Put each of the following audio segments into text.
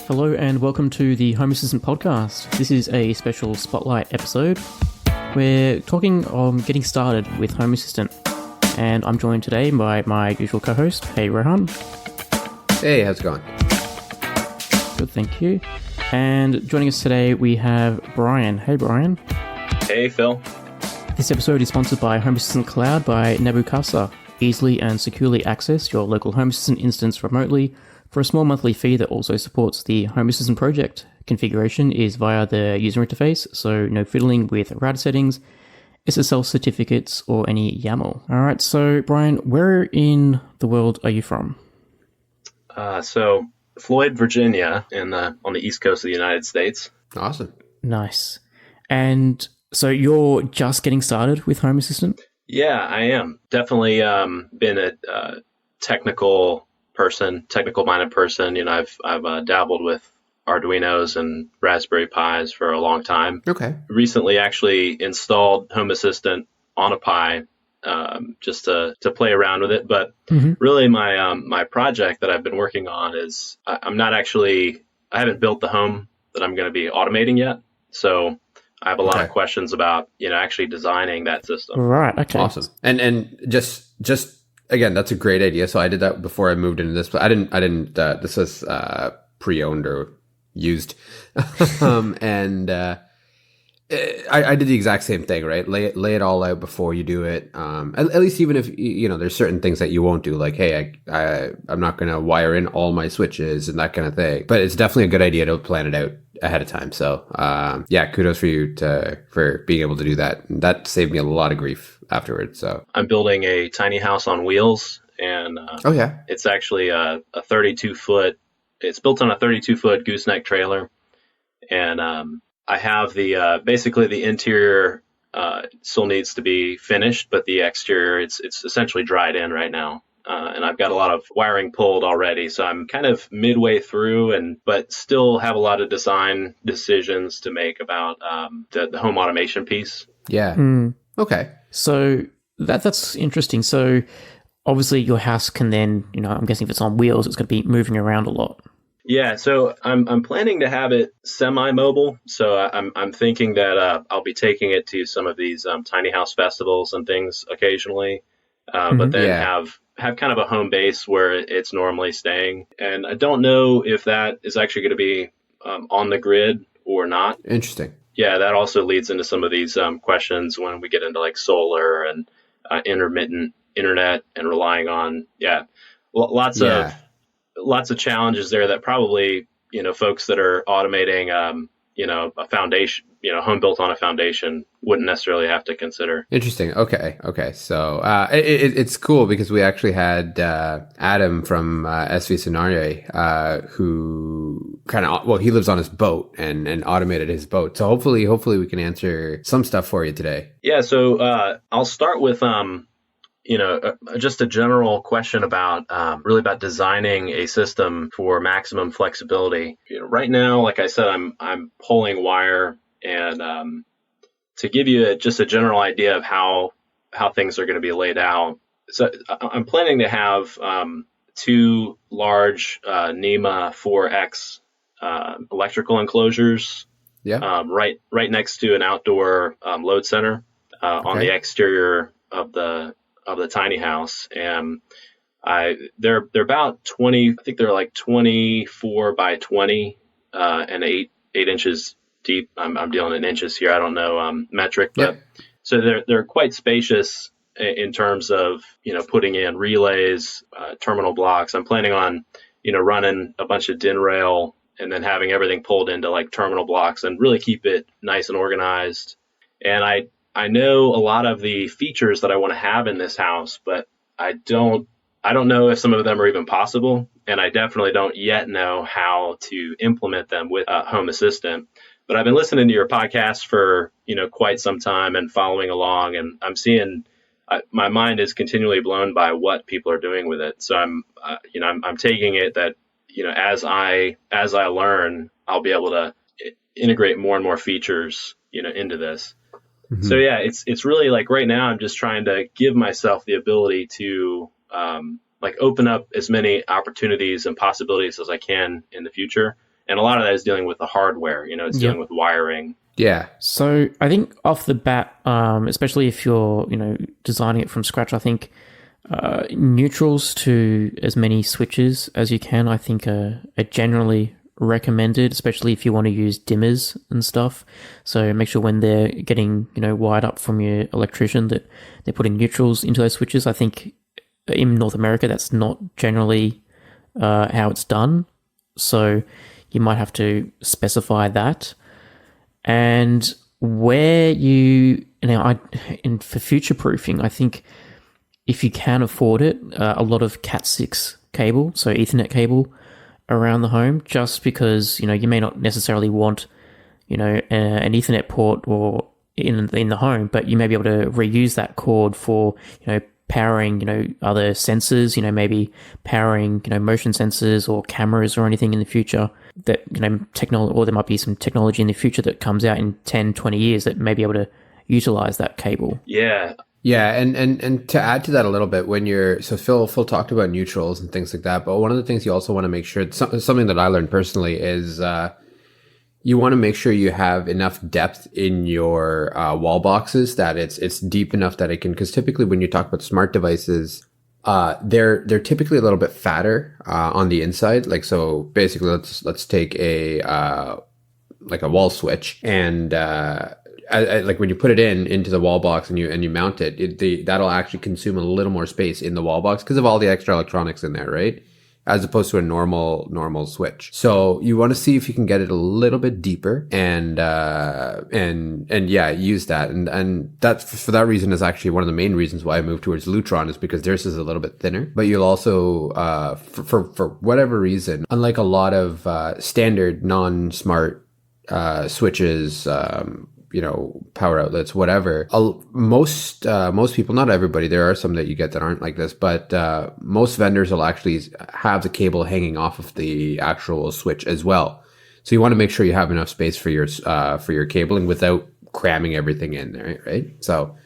Hello and welcome to the Home Assistant Podcast. This is a special spotlight episode. We're talking on getting started with Home Assistant, and I'm joined today by my usual co-host. Hey, Rohan. Hey, how's it going? Good, thank you. And joining us today, we have Bryan. Hey, Bryan. Hey, Phil. This episode is sponsored by Home Assistant Cloud by Nabukasa. Easily and securely access your local Home Assistant instance remotely for a small monthly fee that also supports the Home Assistant project. Configuration is via the user interface, so no fiddling with router settings, SSL certificates, or any YAML. All right, so Bryan, where in the world are you from? So Floyd, Virginia, on the east coast of the United States. Awesome. Nice. And so you're just getting started with Home Assistant? Yeah, I am. Definitely been a technical-minded person. You know, I've dabbled with Arduinos and Raspberry Pis for a long time. Okay. Recently, actually installed Home Assistant on a Pi just to play around with it. But really, my project that I've been working on is I haven't built the home that I'm going to be automating yet. So I have a lot of questions about actually designing that system. Right. Okay. Awesome. And just again, that's a great idea. So I did that before I moved into this, but I didn't. This was pre-owned or used, and I did the exact same thing. Right, lay it all out before you do it. At least even if there's certain things that you won't do, like hey, I'm not going to wire in all my switches and that kind of thing. But it's definitely a good idea to plan it out ahead of time. So kudos for you for being able to do that. And that saved me a lot of grief afterwards. So I'm building a tiny house on wheels, and it's actually a 32-foot. It's built on a 32-foot gooseneck trailer, and I have basically the interior still needs to be finished, but the exterior it's essentially dried in right now. And I've got a lot of wiring pulled already, so I'm kind of midway through, but still have a lot of design decisions to make about the home automation piece. Yeah. Okay. So that's interesting. So obviously your house can then, I'm guessing if it's on wheels, it's going to be moving around a lot. Yeah, so I'm planning to have it semi-mobile. So I'm thinking that I'll be taking it to some of these tiny house festivals and things occasionally, but then have kind of a home base where it's normally staying. And I don't know if that is actually going to be on the grid or not. Interesting. Yeah, that also leads into some of these questions when we get into like solar and intermittent internet and relying on lots of challenges there that probably folks that are automating a foundation, home built on a foundation wouldn't necessarily have to consider. Interesting. Okay. So it's cool because we actually had Adam from SV Scenario who he lives on his boat and automated his boat. So hopefully we can answer some stuff for you today. Yeah. So I'll start with just a general question about really about designing a system for maximum flexibility. Right now, like I said, I'm pulling wire, and to give you just a general idea of how things are going to be laid out. So I'm planning to have two large NEMA 4X electrical enclosures. Yeah. Right next to an outdoor load center on the exterior of the tiny house, and they're about 20. I think they're like 24 by 20 and 8 inches deep. I'm dealing in inches here. I don't know metric, but so they're quite spacious in terms of putting in relays, terminal blocks. I'm planning on running a bunch of DIN rail and then having everything pulled into like terminal blocks and really keep it nice and organized. And I know a lot of the features that I want to have in this house, but I don't know if some of them are even possible, and I definitely don't yet know how to implement them with Home Assistant. But I've been listening to your podcast for quite some time and following along, and I'm seeing my mind is continually blown by what people are doing with it. So I'm taking it that as I learn, I'll be able to integrate more and more features into this. So yeah, it's really like right now I'm just trying to give myself the ability to open up as many opportunities and possibilities as I can in the future. And a lot of that is dealing with the hardware, it's dealing with wiring. Yeah. So I think off the bat, especially if you're, designing it from scratch, I think neutrals to as many switches as you can, I think are generally recommended, especially if you want to use dimmers and stuff. So make sure when they're getting, wired up from your electrician that they're putting neutrals into those switches. I think in North America, that's not generally how it's done. So you might have to specify that. And where and for future proofing, I think if you can afford it, a lot of Cat6 cable, so Ethernet cable around the home, just because, you may not necessarily want, an Ethernet port or in the home, but you may be able to reuse that cord for, powering, other sensors, maybe powering, motion sensors or cameras or anything in the future that, technology, or there might be some technology in the future that comes out in 10, 20 years that may be able to utilize that cable. Yeah. Yeah, and to add to that a little bit, so Phil talked about neutrals and things like that, but one of the things you also want to make sure, something that I learned personally is you want to make sure you have enough depth in your wall boxes, that it's deep enough that it can, because typically when you talk about smart devices, they're typically a little bit fatter on the inside. Like, so basically let's take a wall switch, and like when you put it into the wall box and you mount it, that'll actually consume a little more space in the wall box because of all the extra electronics in there, right? As opposed to a normal switch. So you want to see if you can get it a little bit deeper and yeah, use that. And that's, for that reason, is actually one of the main reasons why I moved towards Lutron, is because theirs is a little bit thinner. But you'll also, for whatever reason, unlike a lot of standard non-smart switches, power outlets, whatever. Most people, not everybody, there are some that you get that aren't like this, but most vendors will actually have the cable hanging off of the actual switch as well. So you want to make sure you have enough space for your cabling without cramming everything in there, right? So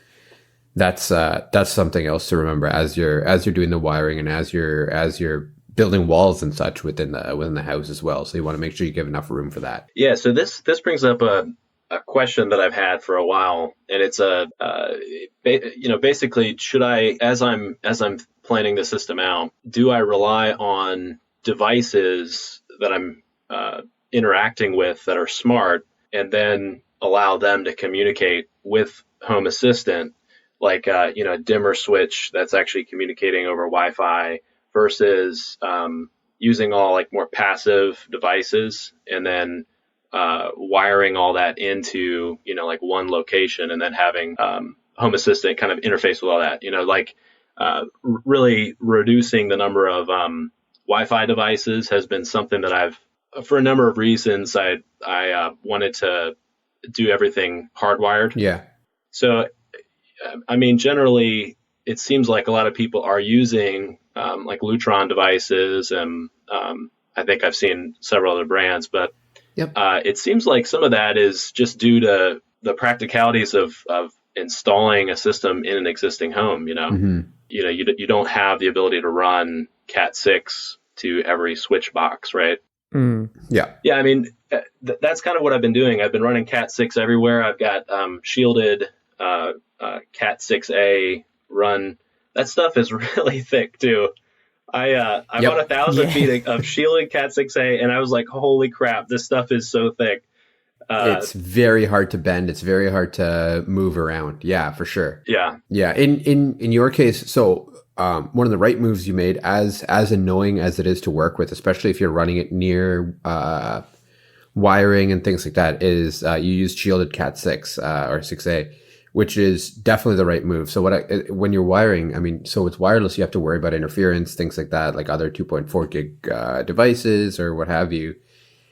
that's something else to remember as you're doing the wiring and as you're building walls and such within the house as well. So you want to make sure you give enough room for that. Yeah. So this brings up a question that I've had for a while, and it's basically, should I, as I'm planning the system out, do I rely on devices that I'm interacting with that are smart, and then allow them to communicate with Home Assistant, like a dimmer switch that's actually communicating over Wi-Fi, versus using all like more passive devices and then wiring all that into, like one location, and then having Home Assistant kind of interface with all that, really reducing the number of Wi-Fi devices has been something that I've, for a number of reasons, I wanted to do everything hardwired. Yeah. So, I mean, generally, it seems like a lot of people are using like Lutron devices, and I think I've seen several other brands, but yep. It seems like some of that is just due to the practicalities of installing a system in an existing home. Mm-hmm. You don't have the ability to run Cat6 to every switch box, right? Mm. Yeah. Yeah. I mean, that's kind of what I've been doing. I've been running Cat6 everywhere. I've got shielded Cat6A run. That stuff is really thick too. I bought 1,000 feet of shielded Cat6A, and I was like, holy crap, this stuff is so thick. It's very hard to bend. It's very hard to move around. Yeah, for sure. Yeah. Yeah. In your case, so one of the right moves you made, as annoying as it is to work with, especially if you're running it near wiring and things like that, is you use shielded Cat6 or 6A, which is definitely the right move. So when you're wiring, I mean, so it's wireless, you have to worry about interference, things like that, like other 2.4 gig devices or what have you.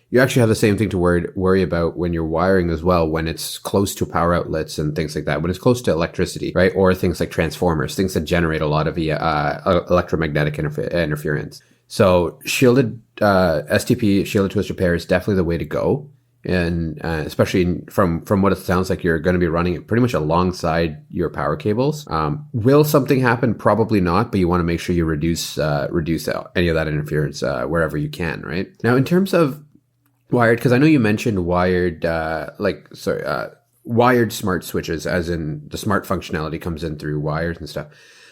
You actually have the same thing to worry about when you're wiring as well, when it's close to power outlets and things like that, when it's close to electricity, right? Or things like transformers, things that generate a lot of electromagnetic interference. So shielded STP, shielded twist repair, is definitely the way to go. And especially from what it sounds like, you're going to be running it pretty much alongside your power cables. Will something happen? Probably not, but you want to make sure you reduce any of that interference wherever you can, right? Now, in terms of Wired, because I know you mentioned wired, wired smart switches, as in the smart functionality comes in through wires and stuff.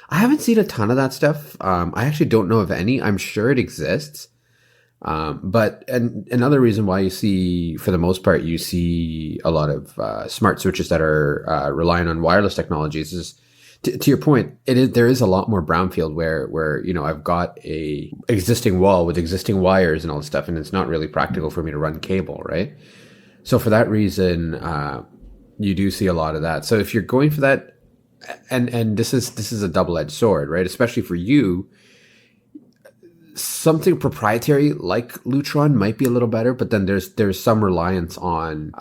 I haven't seen a ton of that stuff. I actually don't know of any. I'm sure it exists. But another reason why you see, for the most part, you see a lot of smart switches that are relying on wireless technologies is, to your point, there is a lot more brownfield where I've got a existing wall with existing wires and all this stuff, and it's not really practical for me to run cable, right? So for that reason, you do see a lot of that. So if you're going for that, and this is a double-edged sword, right? Especially for you, something proprietary like Lutron might be a little better, but then there's some reliance on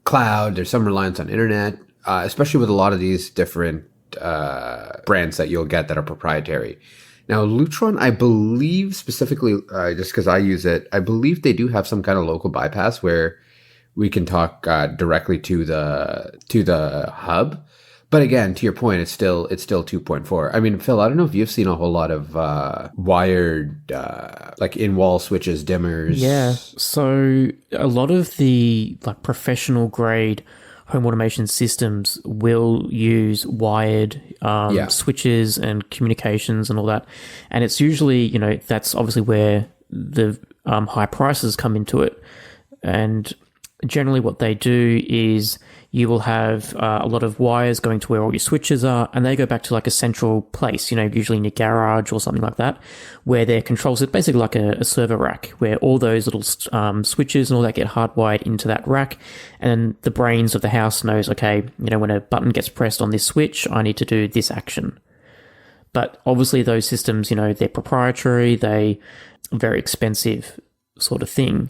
cloud. There's some reliance on internet, especially with a lot of these different brands that you'll get that are proprietary. Now, Lutron, I believe specifically, just because I use it, I believe they do have some kind of local bypass where we can talk directly to the hub. But again, to your point, it's still 2.4. I mean, Phil, I don't know if you've seen a whole lot of wired, like in-wall switches, dimmers. Yeah. So a lot of the like professional grade home automation systems will use wired switches and communications and all that. And it's usually, that's obviously where the high prices come into it. And generally what they do is you will have a lot of wires going to where all your switches are, and they go back to like a central place, usually in your garage or something like that, where their controls are basically like a server rack, where all those little switches and all that get hardwired into that rack, and then the brains of the house knows, okay, when a button gets pressed on this switch, I need to do this action. But obviously those systems, they're proprietary, they are very expensive sort of thing.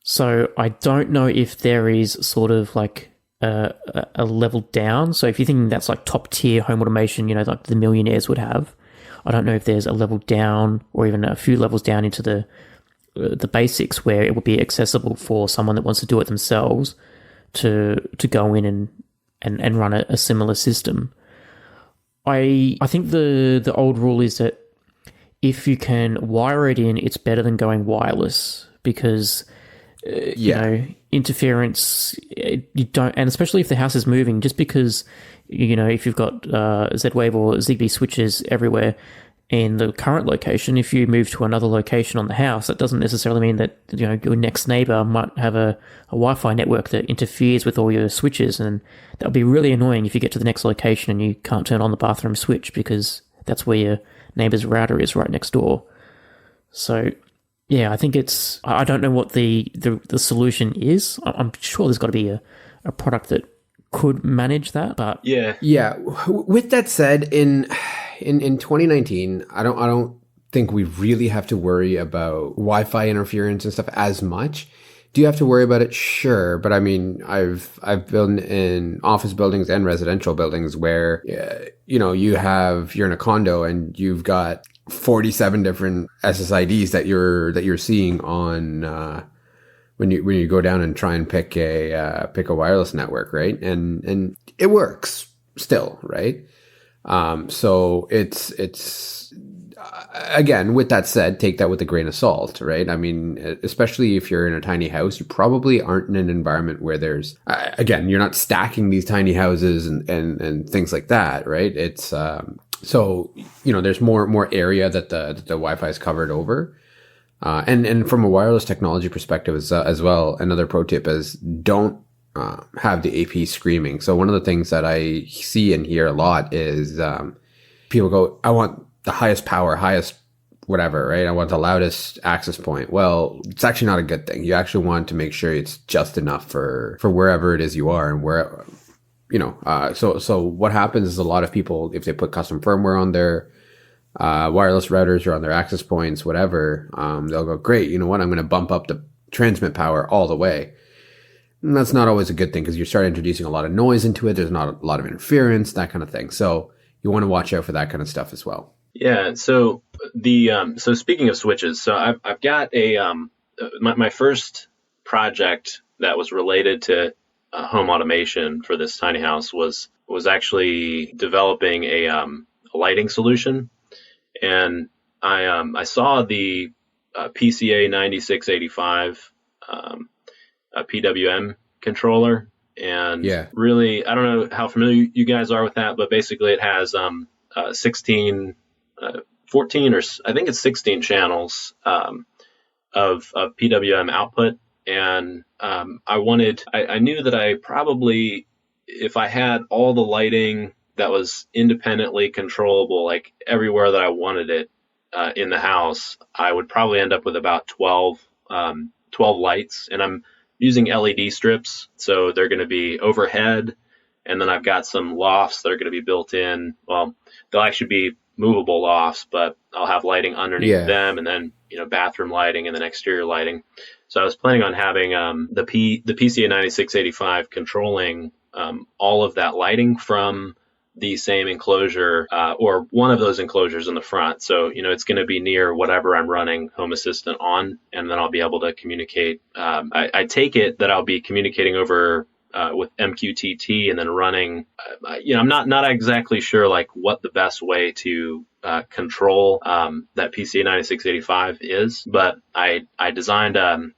So I don't know if there is sort of like a level down. So if you're thinking that's like top tier home automation, like the millionaires would have, I don't know if there's a level down or even a few levels down into the basics where it would be accessible for someone that wants to do it themselves to go in and run a similar system. I think the old rule is that if you can wire it in, it's better than going wireless, because interference, you don't, and especially if the house is moving, just because, if you've got Z-Wave or Zigbee switches everywhere in the current location, if you move to another location on the house, that doesn't necessarily mean that, your next neighbor might have a Wi-Fi network that interferes with all your switches, and that would be really annoying if you get to the next location and you can't turn on the bathroom switch because that's where your neighbor's router is right next door. So yeah, I think I don't know what the solution is. I'm sure there's got to be a product that could manage that, but yeah. With that said, in 2019, I don't think we really have to worry about Wi-Fi interference and stuff as much. Do you have to worry about it? Sure, but I mean, I've been in office buildings and residential buildings where you're in a condo and you've got 47 different SSIDs that you're seeing on when you go down and try and pick a wireless network, right? And it works still, right? So it's again, with that said, take that with a grain of salt, right? I mean, especially if you're in a tiny house, you probably aren't in an environment where there's again, you're not stacking these tiny houses and things like that, right? It's so, there's more area that the Wi-Fi is covered over. And from a wireless technology perspective as well, another pro tip is don't have the AP screaming. So one of the things that I see and hear a lot is people go, I want the highest power, highest whatever, right? I want the loudest access point. Well, it's actually not a good thing. You actually want to make sure it's just enough for wherever it is you are and where... so what happens is a lot of people, if they put custom firmware on their wireless routers or on their access points, whatever, they'll go, great, you know what, I'm going to bump up the transmit power all the way. And that's not always a good thing because you start introducing a lot of noise into it. There's not a lot of interference, that kind of thing. So you want to watch out for that kind of stuff as well. Yeah. So so speaking of switches, so I've got my first project that was related to home automation for this tiny house was actually developing a lighting solution, and I saw the PCA 9685 a PWM controller. And Yeah. really, I don't know how familiar you guys are with that, but basically it has 16, 14, or I think it's 16 channels of PWM output. And I knew that I probably, if I had all the lighting that was independently controllable, like everywhere that I wanted it in the house, I would probably end up with about 12 lights. And I'm using LED strips, so they're going to be overhead, and then I've got some lofts that are going to be built in. Well, they'll actually be movable lofts, but I'll have lighting underneath them, and then bathroom lighting and then exterior lighting. So I was planning on having the PCA 9685 controlling all of that lighting from the same enclosure or one of those enclosures in the front. So, it's going to be near whatever I'm running Home Assistant on, and then I'll be able to communicate. I take it that I'll be communicating over with MQTT and then running, I'm not exactly sure like what the best way to control that PCA 9685 is, but I designed a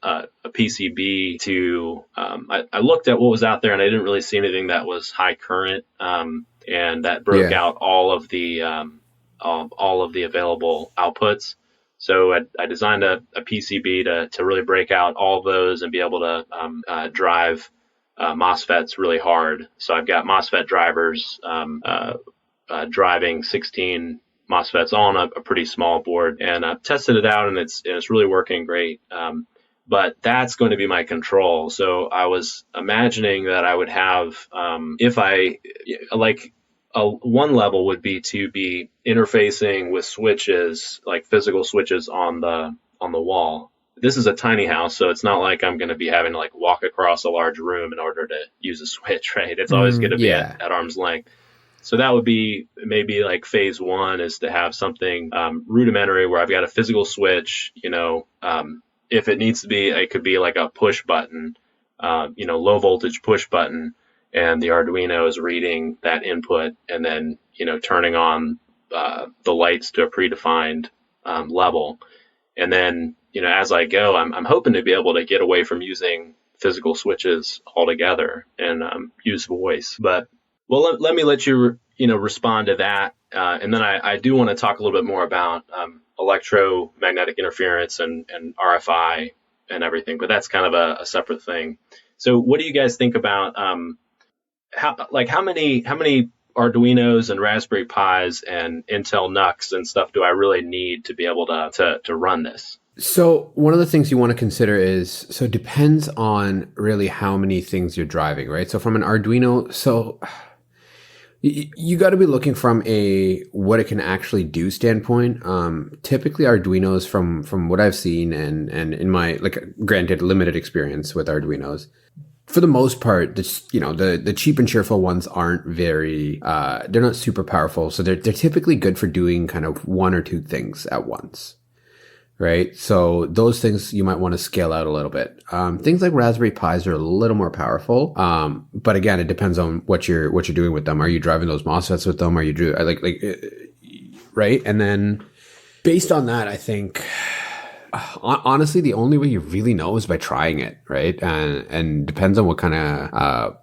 PCB to, I looked at what was out there and I didn't really see anything that was high current. And that broke out all of the available outputs. So I designed a PCB to really break out all those and be able to drive MOSFETs really hard. So I've got MOSFET drivers driving 16 MOSFETs on a pretty small board, and I've tested it out and it's really working great. But that's going to be my control. So I was imagining that I would have, if I like, one level would be to be interfacing with switches, like physical switches on the wall. This is a tiny house, so it's not like I'm going to be having to like walk across a large room in order to use a switch, right? It's always going to be at arm's length. So that would be maybe like phase one, is to have something rudimentary where I've got a physical switch, if it needs to be, it could be like a push button, low voltage push button, and the Arduino is reading that input and then, turning on the lights to a predefined level. And then, as I go, I'm hoping to be able to get away from using physical switches altogether and use voice. But, well, let me let you, respond to that. And then I do want to talk a little bit more about electromagnetic interference and RFI and everything, but that's kind of a separate thing. So what do you guys think about how many Arduinos and Raspberry Pis and Intel NUCs and stuff do I really need to be able to run this? So one of the things you want to consider is, so it depends on really how many things you're driving, right? So from an Arduino, so you got to be looking from a what it can actually do standpoint. Typically Arduinos, from what I've seen and in my, granted, limited experience with Arduinos, for the most part, the cheap and cheerful ones aren't very, they're not super powerful. So they're typically good for doing kind of one or two things at once, right? So those things you might want to scale out a little bit. Things like Raspberry Pis are a little more powerful. But again, it depends on what you're doing with them. Are you driving those MOSFETs with them? Are you right? And then based on that, I think, honestly, the only way you really know is by trying it, right? And depends on what kind of,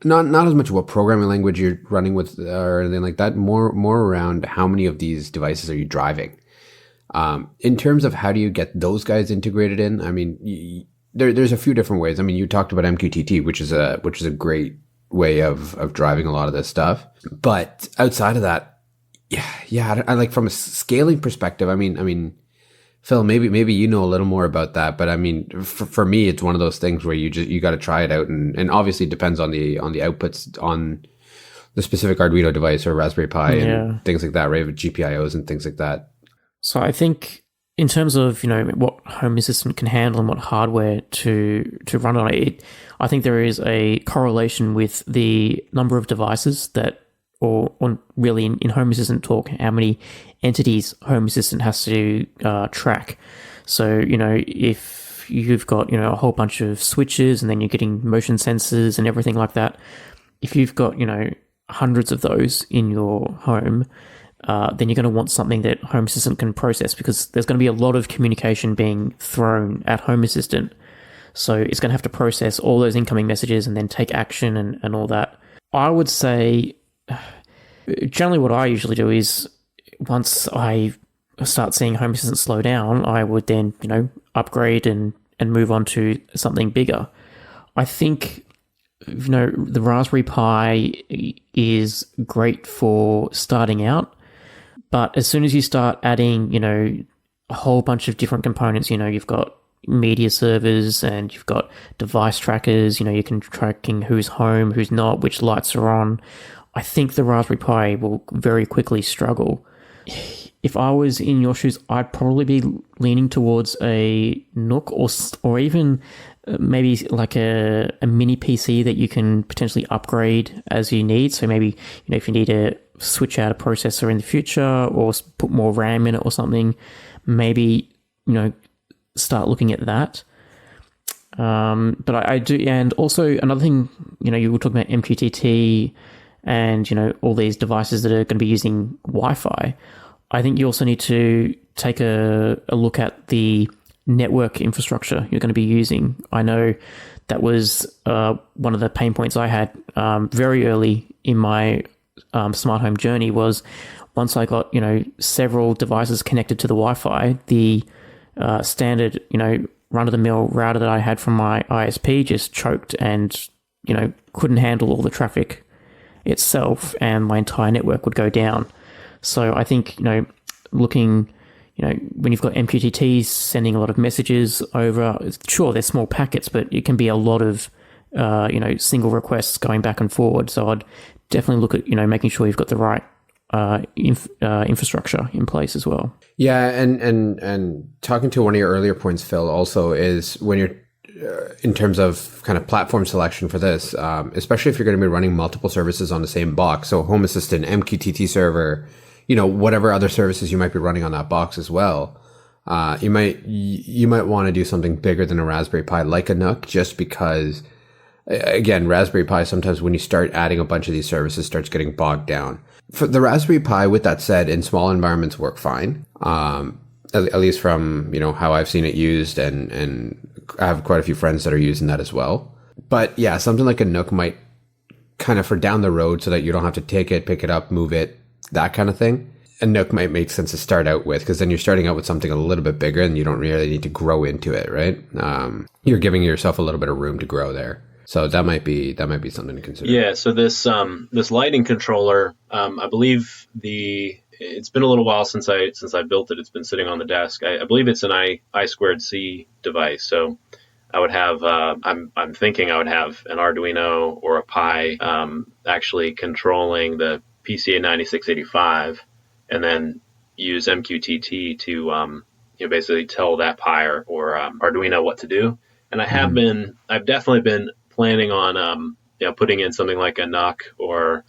not as much what programming language you're running with or anything like that, more around how many of these devices are you driving. In terms of how do you get those guys integrated in, I mean, there's a few different ways. I mean, you talked about MQTT, which is a great way of driving a lot of this stuff. But outside of that, I like, from a scaling perspective, I mean, Phil, maybe you know a little more about that, but I mean, for me, it's one of those things where you got to try it out, and obviously it depends on the outputs on the specific Arduino device or Raspberry Pi and things like that, right? With GPIOs and things like that. So I think in terms of, what Home Assistant can handle and what hardware to run on it, I think there is a correlation with the number of devices that, or really in Home Assistant talk, how many entities Home Assistant has to track. So, if you've got, a whole bunch of switches and then you're getting motion sensors and everything like that, if you've got, hundreds of those in your home, then you're going to want something that Home Assistant can process, because there's going to be a lot of communication being thrown at Home Assistant. So it's going to have to process all those incoming messages and then take action and all that. I would say, generally what I usually do is, once I start seeing Home Assistant slow down, I would then, upgrade and move on to something bigger. I think, the Raspberry Pi is great for starting out, but as soon as you start adding, a whole bunch of different components, you've got media servers and you've got device trackers, you can tracking who's home, who's not, which lights are on. I think the Raspberry Pi will very quickly struggle. If I was in your shoes, I'd probably be leaning towards a Nook or even maybe like a mini PC that you can potentially upgrade as you need. So maybe, if you need to switch out a processor in the future or put more RAM in it or something, maybe, start looking at that. But I do, and also another thing, you were talking about MQTT and, all these devices that are going to be using Wi-Fi. I think you also need to take a look at the network infrastructure you're going to be using. I know that was one of the pain points I had very early in my smart home journey, was once I got, several devices connected to the Wi-Fi, the standard, run-of-the-mill router that I had from my ISP just choked and, couldn't handle all the traffic itself, and my entire network would go down. So I think, looking, when you've got MQTTs sending a lot of messages over, sure, they're small packets, but it can be a lot of, single requests going back and forward. So I'd definitely look at, making sure you've got the right infrastructure in place as well. Yeah, and talking to one of your earlier points, Phil, also is when you're in terms of kind of platform selection for this, especially if you're going to be running multiple services on the same box. So Home Assistant, MQTT server, whatever other services you might be running on that box as well. You might want to do something bigger than a Raspberry Pi, like a Nook, just because, again, Raspberry Pi, sometimes when you start adding a bunch of these services, starts getting bogged down. For the Raspberry Pi, with that said, in small environments work fine. At least from, how I've seen it used, and I have quite a few friends that are using that as well. But yeah, something like a Nook might kind of for down the road, so that you don't have to take it, pick it up, move it, that kind of thing. A Nook might make sense to start out with, because then you're starting out with something a little bit bigger and you don't really need to grow into it, right? You're giving yourself a little bit of room to grow there. So that might be something to consider. Yeah. So this lighting controller, I believe it's been a little while since I built it. It's been sitting on the desk. I believe it's an I2C device. So I would have, I'm thinking I would have an Arduino or a Pi actually controlling the PCA 9685, and then use MQTT to basically tell that Pi or Arduino what to do. And I've definitely been planning on putting in something like a NUC or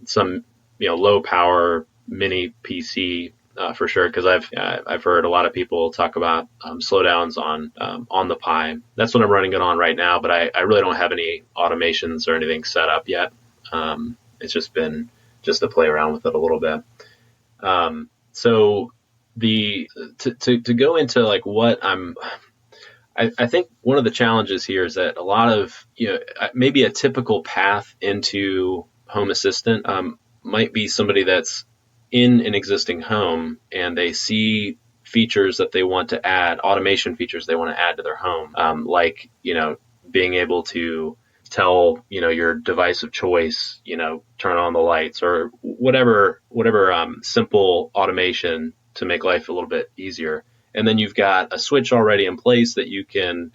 some low power mini PC for sure, because I've heard a lot of people talk about slowdowns on the Pi. That's what I'm running it on right now, but I really don't have any automations or anything set up yet. It's just been to play around with it a little bit. So to go into like what I think one of the challenges here is that a lot of, maybe a typical path into Home Assistant might be somebody that's in an existing home and they see features that they want to add, automation features they want to add to their home, like, being able to tell, your device of choice, turn on the lights or whatever simple automation to make life a little bit easier. And then you've got a switch already in place that you can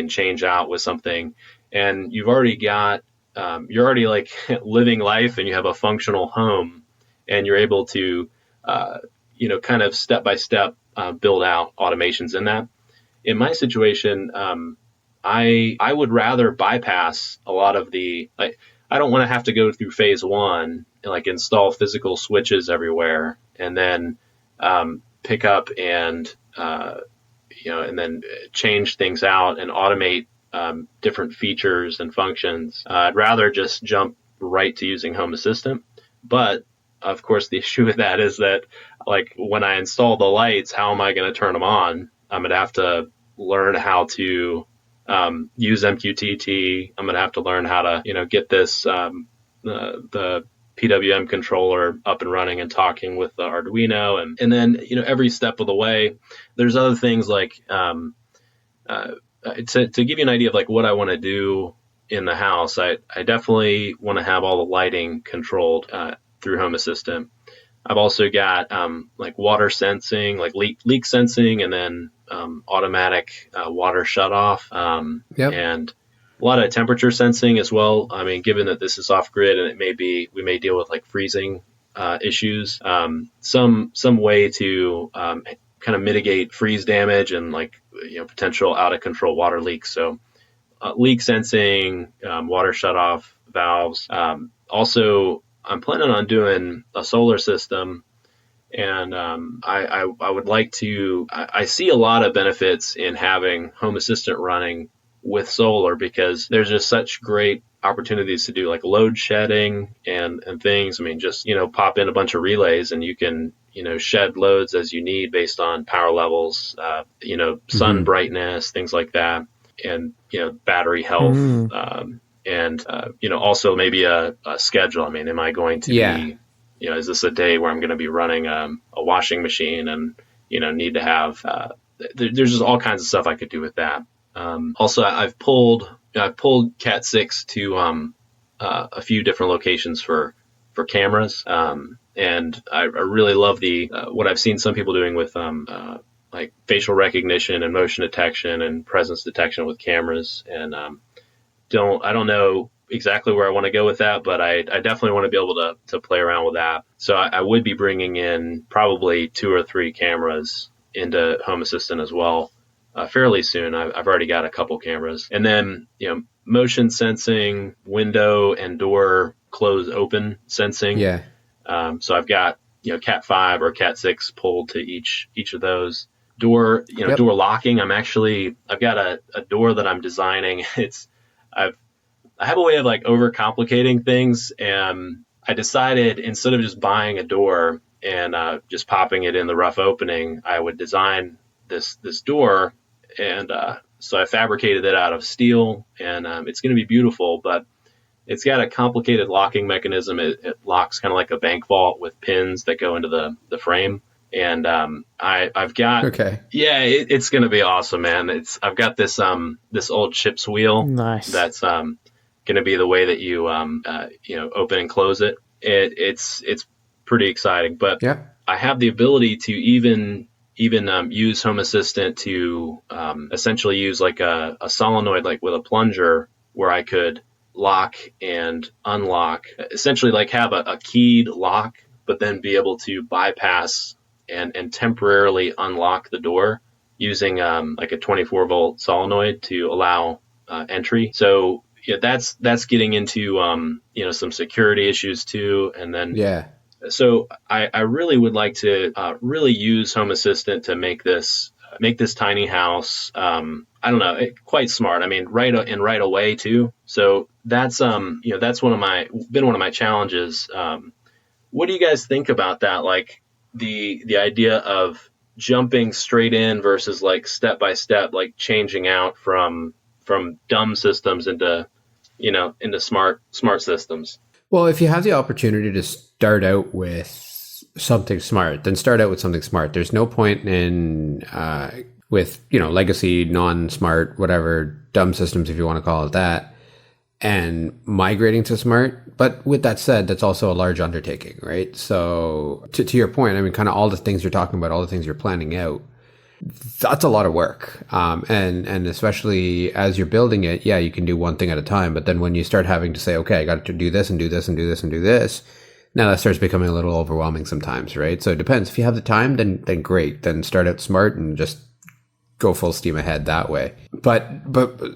change out with something, and you've already got, you're already like living life and you have a functional home, and you're able to, kind of step by step build out automations in that. In my situation, I would rather bypass a lot of the, like, I don't want to have to go through phase one and like install physical switches everywhere and then pick up and and then change things out and automate different features and functions. I'd rather just jump right to using Home Assistant. But of course, the issue with that is that, like, when I install the lights, how am I going to turn them on? I'm going to have to learn how to use MQTT. I'm going to have to learn how to, get this the PWM controller up and running and talking with the Arduino, and then every step of the way, there's other things like to give you an idea of like what I want to do in the house. I definitely want to have all the lighting controlled through Home Assistant. I've also got like water sensing, like leak sensing, and then automatic water shut off, and a lot of temperature sensing as well. I mean, given that this is off grid and we may deal with like freezing issues, some way to kind of mitigate freeze damage and like potential out of control water leaks. So leak sensing, water shut off valves. Also, I'm planning on doing a solar system, and I would like to. I see a lot of benefits in having Home Assistant running with solar, because there's just such great opportunities to do like load shedding and things. I mean, just pop in a bunch of relays and you can shed loads as you need based on power levels, sun brightness, things like that, and battery health. And also maybe a schedule. I mean, am I going to be, is this a day where I'm going to be running a washing machine and, need to have, there's just all kinds of stuff I could do with that. Also, I've pulled Cat 6 to a few different locations for cameras. And I really love what I've seen some people doing with like facial recognition and motion detection and presence detection with cameras. And I don't know exactly where I want to go with that, but I definitely want to be able to play around with that. So I would be bringing in probably 2 or 3 cameras into Home Assistant as well fairly soon. I've already got a couple cameras. And then, motion sensing, window and door close open sensing. Yeah. So I've got, Cat 5 or Cat 6 pulled to each of those. Door, door locking. I've got a door that I'm designing. I have a way of like overcomplicating things, and I decided instead of just buying a door and just popping it in the rough opening, I would design this door, and so I fabricated it out of steel, and it's going to be beautiful, but it's got a complicated locking mechanism. It locks kind of like a bank vault with pins that go into the frame. And I've got it's gonna be awesome, man. I've got this old chips wheel. Nice. That's gonna be the way that you open and close it. It's pretty exciting. But I have the ability to even use Home Assistant to essentially use like a solenoid, like with a plunger, where I could lock and unlock, essentially like have a keyed lock, but then be able to bypass and temporarily unlock the door using like a 24 volt solenoid to allow entry. So that's getting into some security issues too. And then so I really would like to really use Home Assistant to make this tiny house quite smart. I mean, right away too. So that's that's one of my challenges. What do you guys think about that? Like the idea of jumping straight in versus like step by step, like changing out from dumb systems into smart systems. Well, if you have the opportunity to start out with something smart, then start out with something smart. There's no point in with legacy, non-smart, whatever, dumb systems, if you want to call it that, and migrating to smart. But with that said, that's also a large undertaking, right? So to your point, I mean, kind of all the things you're talking about, all the things you're planning out, that's a lot of work. And especially as you're building it, you can do one thing at a time. But then when you start having to say, okay, I got to do this and do this and do this and do this, now that starts becoming a little overwhelming sometimes, right? So it depends. If you have the time, then great. Then start out smart and just go full steam ahead that way. But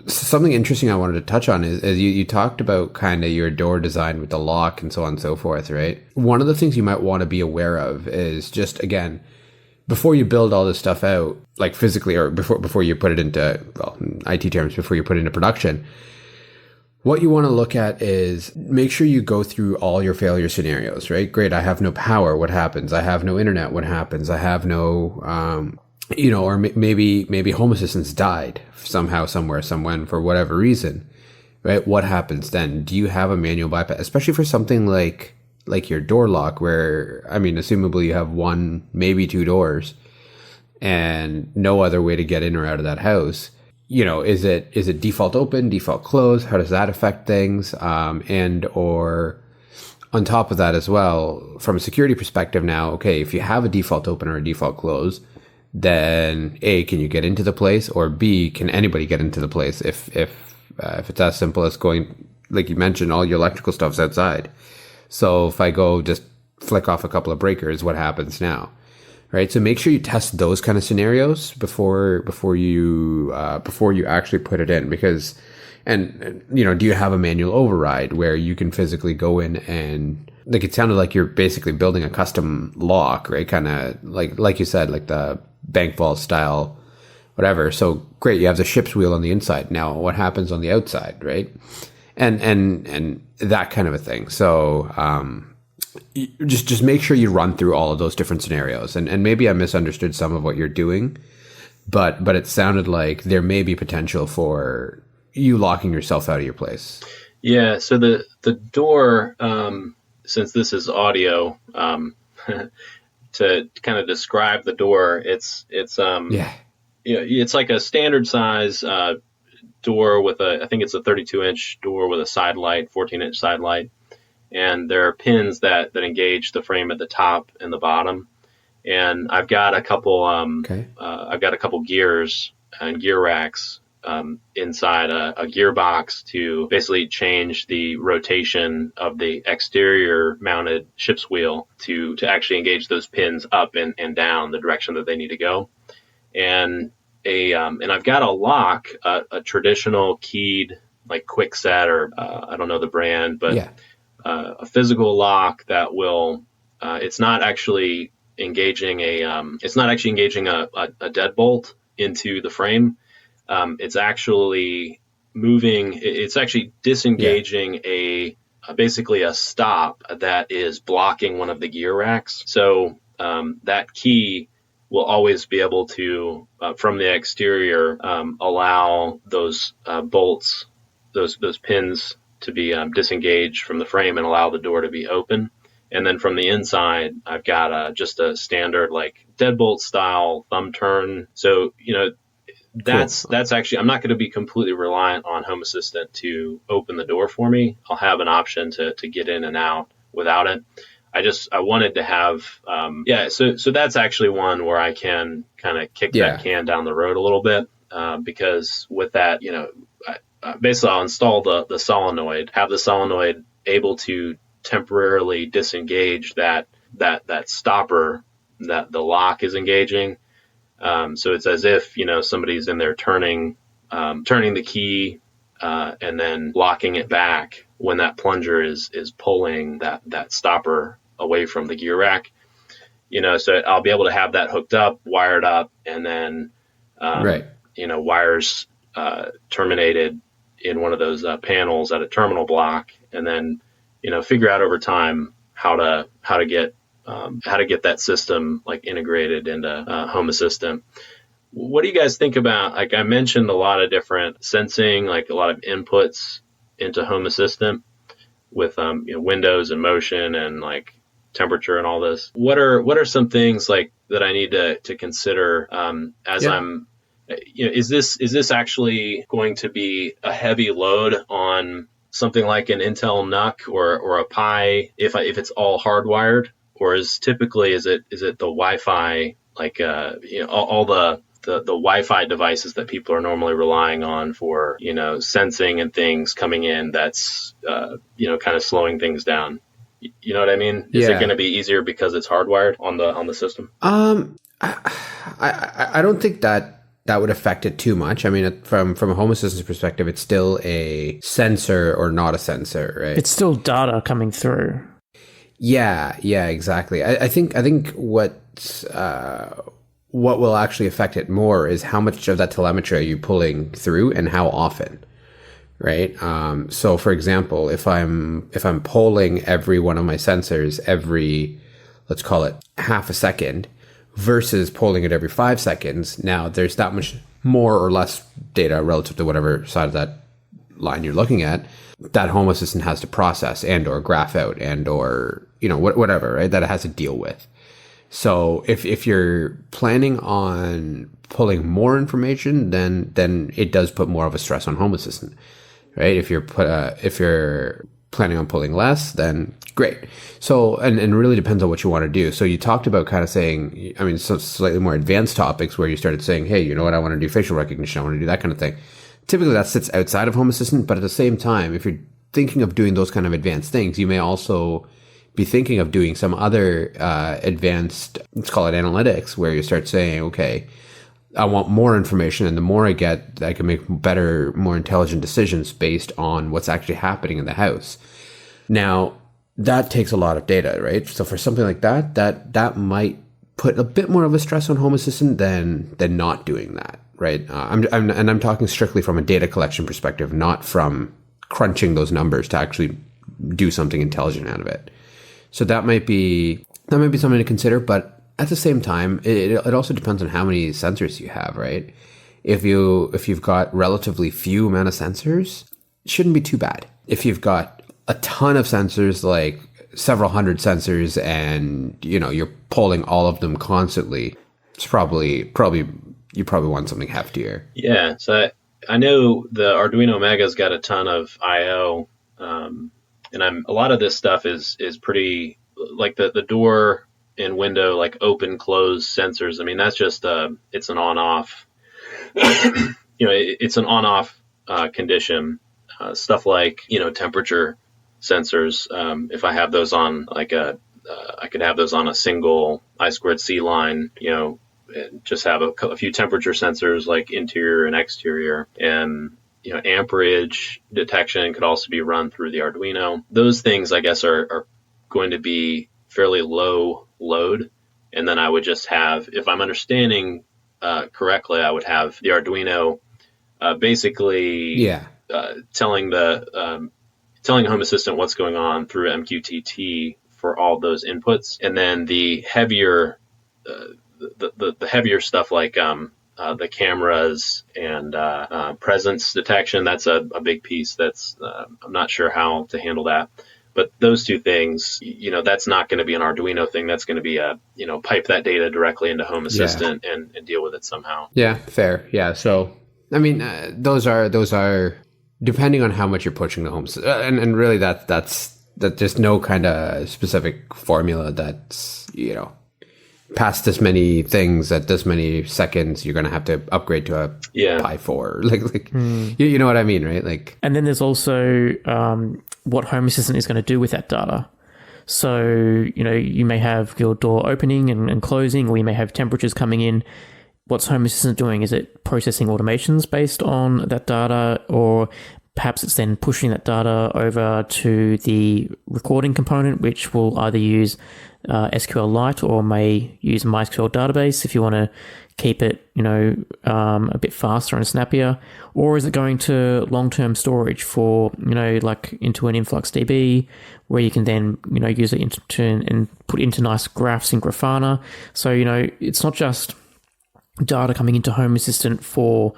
something interesting I wanted to touch on is you talked about kind of your door design with the lock and so on and so forth, right? One of the things you might want to be aware of is just, again, before you build all this stuff out, like physically, or before you put it into, well, in IT terms, before you put it into production, What you want to look at is make sure you go through all your failure scenarios, right? Great. I have no power. What happens? I have no internet. What happens? I have no, or maybe Home Assistance died somehow, somewhere, someone for whatever reason, right? What happens then? Do you have a manual bypass, especially for something like your door lock, where, I mean, assumably you have one, maybe two doors and no other way to get in or out of that house. Is it default open, default close? How does that affect things? And or on top of that as well, from a security perspective now, okay, if you have a default open or a default close, then A, can you get into the place? Or B, can anybody get into the place if it's as simple as going, like you mentioned, all your electrical stuff's outside. So if I go just flick off a couple of breakers, what happens now? Right. So make sure you test those kind of scenarios before you actually put it in, because, and do you have a manual override where you can physically go in and, like, it sounded like you're basically building a custom lock, right? Kind of like you said, like the bank vault style, whatever. So great. You have the ship's wheel on the inside. Now what happens on the outside, right? And that kind of a thing. So, just make sure you run through all of those different scenarios, and maybe I misunderstood some of what you're doing, but it sounded like there may be potential for you locking yourself out of your place. Yeah. So the door, since this is audio, to kind of describe the door, it's like a standard size door with I think it's a 32-inch door with a side light, 14-inch side light. And there are pins that engage the frame at the top and the bottom. And I've got a couple gears and gear racks inside a gearbox to basically change the rotation of the exterior mounted ship's wheel to actually engage those pins up and down the direction that they need to go. And I've got a lock, a traditional keyed, like Kwikset, or I don't know the brand, but yeah. A physical lock that will, it's not actually engaging a deadbolt into the frame. It's actually disengaging basically a stop that is blocking one of the gear racks. So that key will always be able to, from the exterior, allow those bolts, those pins to be disengaged from the frame and allow the door to be open. And then from the inside, I've got just a standard like deadbolt style thumb turn. So, that's actually, I'm not going to be completely reliant on Home Assistant to open the door for me. I'll have an option to get in and out without it. I wanted to have, so that's actually one where I can kind of kick that can down the road a little bit, because with that, basically I'll install the solenoid, have the solenoid able to temporarily disengage that stopper that the lock is engaging. So it's as if, somebody's in there turning the key, and then locking it back when that plunger is pulling that stopper away from the gear rack. So I'll be able to have that hooked up, wired up, and then, wires terminated in one of those panels at a terminal block, and then figure out over time how to get that system like integrated into Home Assistant. What do you guys think about, like I mentioned, a lot of different sensing, like a lot of inputs into Home Assistant with windows and motion and like temperature and all this. What are some things like that I need to consider as I'm is this actually going to be a heavy load on something like an Intel NUC or a Pi if it's all hardwired, or is it the Wi-Fi, like all the Wi-Fi devices that people are normally relying on for sensing and things coming in that's kind of slowing things down? You know what I mean? Is it going to be easier because it's hardwired on the system? I don't think that would affect it too much. I mean, from a Home Assistant perspective, it's still a sensor or not a sensor, right? It's still data coming through. Yeah, exactly. I think what will actually affect it more is how much of that telemetry are you pulling through and how often, right? So for example, if I'm polling every one of my sensors every, let's call it half a second, versus polling it every 5 seconds, now there's that much more or less data relative to whatever side of that line you're looking at that Home Assistant has to process and or graph out and or, whatever, right, that it has to deal with. So if you're planning on pulling more information, then it does put more of a stress on Home Assistant, right? If you're planning on pulling less, then great. So and it really depends on what you want to do. So you talked about kind of saying, some slightly more advanced topics where you started saying, hey, you know what, I want to do facial recognition, I want to do that kind of thing. Typically that sits outside of Home Assistant, but at the same time, if you're thinking of doing those kind of advanced things, you may also be thinking of doing some other advanced, let's call it analytics, where you start saying, okay, I want more information, and the more I get, I can make better, more intelligent decisions based on what's actually happening in the house. Now, that takes a lot of data, right? So for something like that might put a bit more of a stress on Home Assistant than not doing that, right? I'm talking strictly from a data collection perspective, not from crunching those numbers to actually do something intelligent out of it. So that might be something to consider, but at the same time, it also depends on how many sensors you have, right? If you've got relatively few amount of sensors, it shouldn't be too bad. If you've got a ton of sensors, like several hundred sensors, and you're polling all of them constantly, it's probably you probably want something heftier. Yeah, so I know the Arduino Mega's got a ton of I/O, and a lot of this stuff is pretty, like the door and window, like open close sensors. That's just it's an on off. It's an on off condition. Stuff like temperature sensors. If I have those on I could have those on a single I2C line. And just have a few temperature sensors, like interior and exterior, and amperage detection could also be run through the Arduino. Those things, I guess, are going to be fairly low load. And then I would just have, if I'm understanding correctly, I would have the Arduino basically telling Home Assistant what's going on through MQTT for all those inputs. And then the heavier the heavier stuff, like the cameras and presence detection, that's a big piece. That's I'm not sure how to handle that. But those two things, that's not going to be an Arduino thing. That's going to be pipe that data directly into Home Assistant and deal with it somehow. Yeah, fair. Yeah. So, those are depending on how much you're pushing the Home and really that's there's no kind of specific formula that's, past this many things at this many seconds, you're going to have to upgrade to a Pi 4. You know what I mean, right? And then there's also what Home Assistant is going to do with that data. So, you may have your door opening and closing, or you may have temperatures coming in. What's Home Assistant doing? Is it processing automations based on that data, or perhaps it's then pushing that data over to the recording component, which will either use SQLite or may use MySQL database if you want to keep it, a bit faster and snappier? Or is it going to long-term storage for, like into an InfluxDB, where you can then, use it and put into nice graphs in Grafana? So, it's not just data coming into Home Assistant for,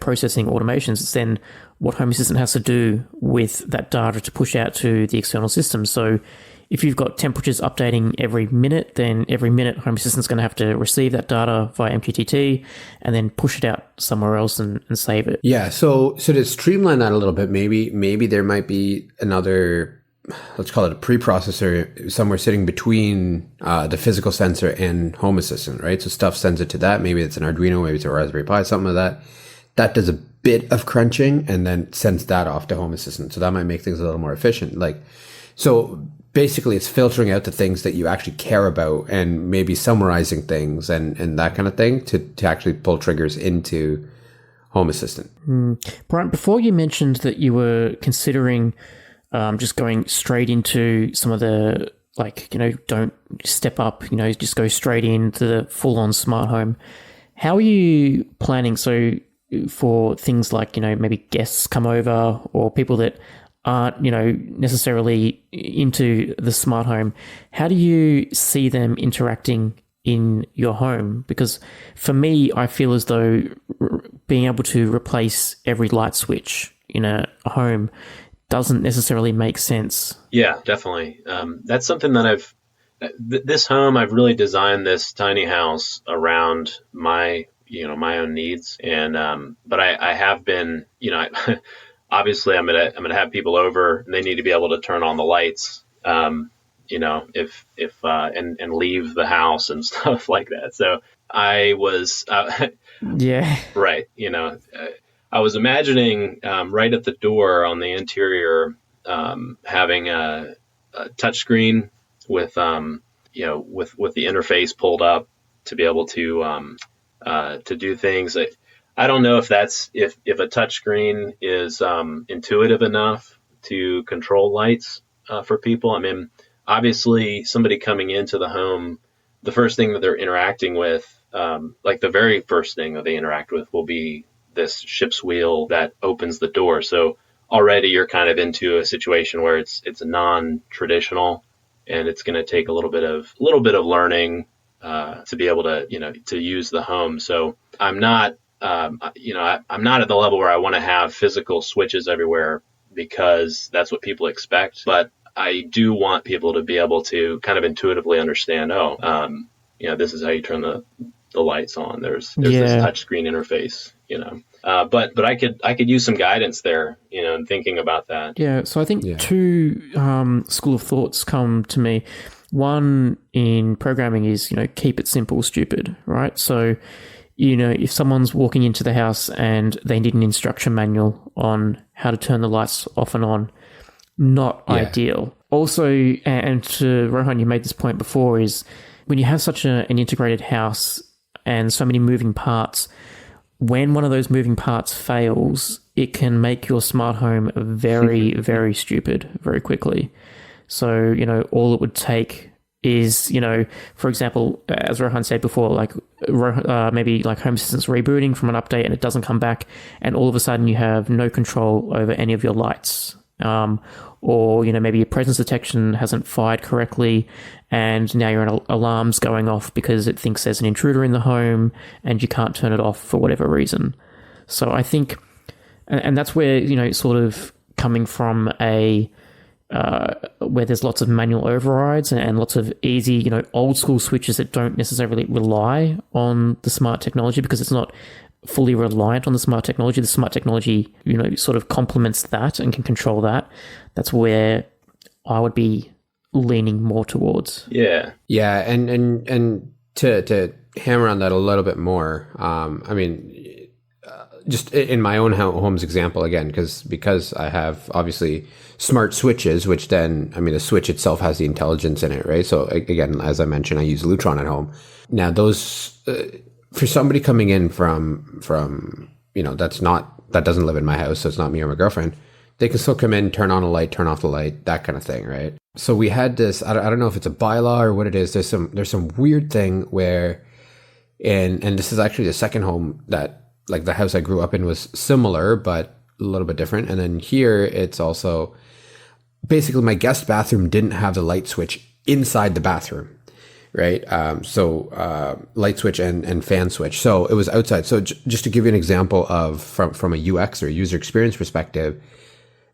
processing automations. It's then what Home Assistant has to do with that data to push out to the external system. So if you've got temperatures updating every minute, then every minute Home Assistant's going to have to receive that data via MQTT and then push it out somewhere else and save it. Yeah. So to streamline that a little bit, maybe there might be another, let's call it a preprocessor somewhere sitting between the physical sensor and Home Assistant, right? So stuff sends it to that. Maybe it's an Arduino, maybe it's a Raspberry Pi, something like that. That does a bit of crunching and then sends that off to Home Assistant. So that might make things a little more efficient. So basically it's filtering out the things that you actually care about and maybe summarizing things and that kind of thing to actually pull triggers into Home Assistant. Bryan, before you mentioned that you were considering just going straight into some of the, don't step up, just go straight into the full-on smart home. How are you planning? So for things like, maybe guests come over or people that aren't, necessarily into the smart home, how do you see them interacting in your home? Because for me, I feel as though being able to replace every light switch in a home doesn't necessarily make sense. Yeah, definitely. That's something that this home, I've really designed this tiny house around my own needs. And, but I have been, obviously I'm going to have people over and they need to be able to turn on the lights, if and leave the house and stuff like that. So I was, Yeah. right. I was imagining, right at the door on the interior, having a touchscreen with, with the interface pulled up to be able to do things. I don't know if if a touchscreen is intuitive enough to control lights for people. I mean, obviously, somebody coming into the home, the first thing that they're interacting with, like the very first thing that they interact with, will be this ship's wheel that opens the door. So already you're kind of into a situation where it's non-traditional, and it's going to take a little bit of learning to be able to to use the home. So I'm not I'm not at the level where I want to have physical switches everywhere because that's what people expect. But I do want people to be able to kind of intuitively understand, this is how you turn the lights on. There's this touchscreen interface, but I could use some guidance there, in thinking about that. Yeah. So I think two school of thoughts come to me. One in programming is, keep it simple, stupid, right? So, if someone's walking into the house and they need an instruction manual on how to turn the lights off and on, not ideal. Also, and to Rohan, you made this point before, is when you have such an integrated house and so many moving parts, when one of those moving parts fails, it can make your smart home very, very stupid very quickly. So, all it would take is, for example, as Rohan said before, like maybe like Home Assistant's rebooting from an update and it doesn't come back, and all of a sudden you have no control over any of your lights. Or, maybe your presence detection hasn't fired correctly and now your alarm's going off because it thinks there's an intruder in the home and you can't turn it off for whatever reason. So I think, and that's where, sort of coming from where there's lots of manual overrides and lots of easy, old school switches that don't necessarily rely on the smart technology because it's not fully reliant on the smart technology. The smart technology, sort of complements that and can control that. That's where I would be leaning more towards. Yeah. Yeah. And to hammer on that a little bit more, just in my own home's example again, because I have obviously smart switches, which then, the switch itself has the intelligence in it, right? So again, as I mentioned, I use Lutron at home. Now those, for somebody coming in from that doesn't live in my house, so it's not me or my girlfriend, they can still come in, turn on a light, turn off the light, that kind of thing, right? So we had this, I don't know if it's a bylaw or what it is. There's some weird thing where, and this is actually the second home that, like the house I grew up in was similar, but a little bit different. And then here it's also, basically my guest bathroom didn't have the light switch inside the bathroom. Right. Light switch and fan switch. So it was outside. So just to give you an example of from a UX or user experience perspective,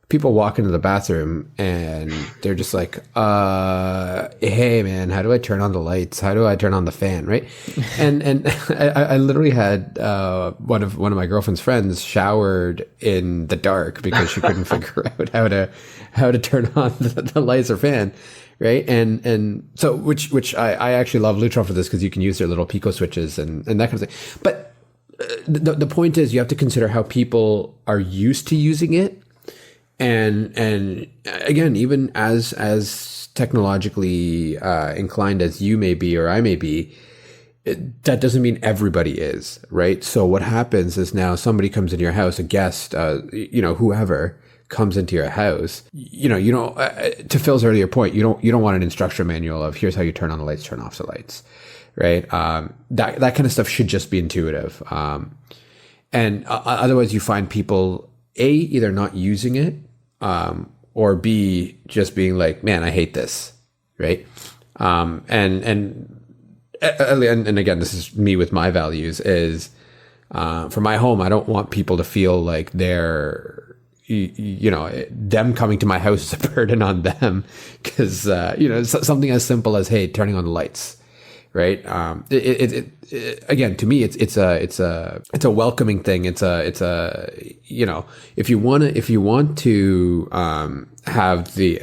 people walk into the bathroom and they're just like, hey man, how do I turn on the lights? How do I turn on the fan? Right. And I literally had, one of my girlfriend's friends showered in the dark because she couldn't figure out how to turn on the lights or fan. Right. And so, which I actually love Lutron for this because you can use their little Pico switches and that kind of thing. But the point is you have to consider how people are used to using it. And again, even as technologically inclined as you may be or I may be, that doesn't mean everybody is, right? So what happens is now somebody comes into your house, a guest, whoever comes into your house, to Phil's earlier point, you don't want an instruction manual of here's how you turn on the lights, turn off the lights, right? That kind of stuff should just be intuitive. And otherwise you find people either not using it, or B, just being like, man, I hate this. Right. And again, this is me with my values is, for my home, I don't want people to feel like they're, them coming to my house is a burden on them. Cause, something as simple as, hey, turning on the lights. Right. Again, to me, it's a welcoming thing. If you want to, have the,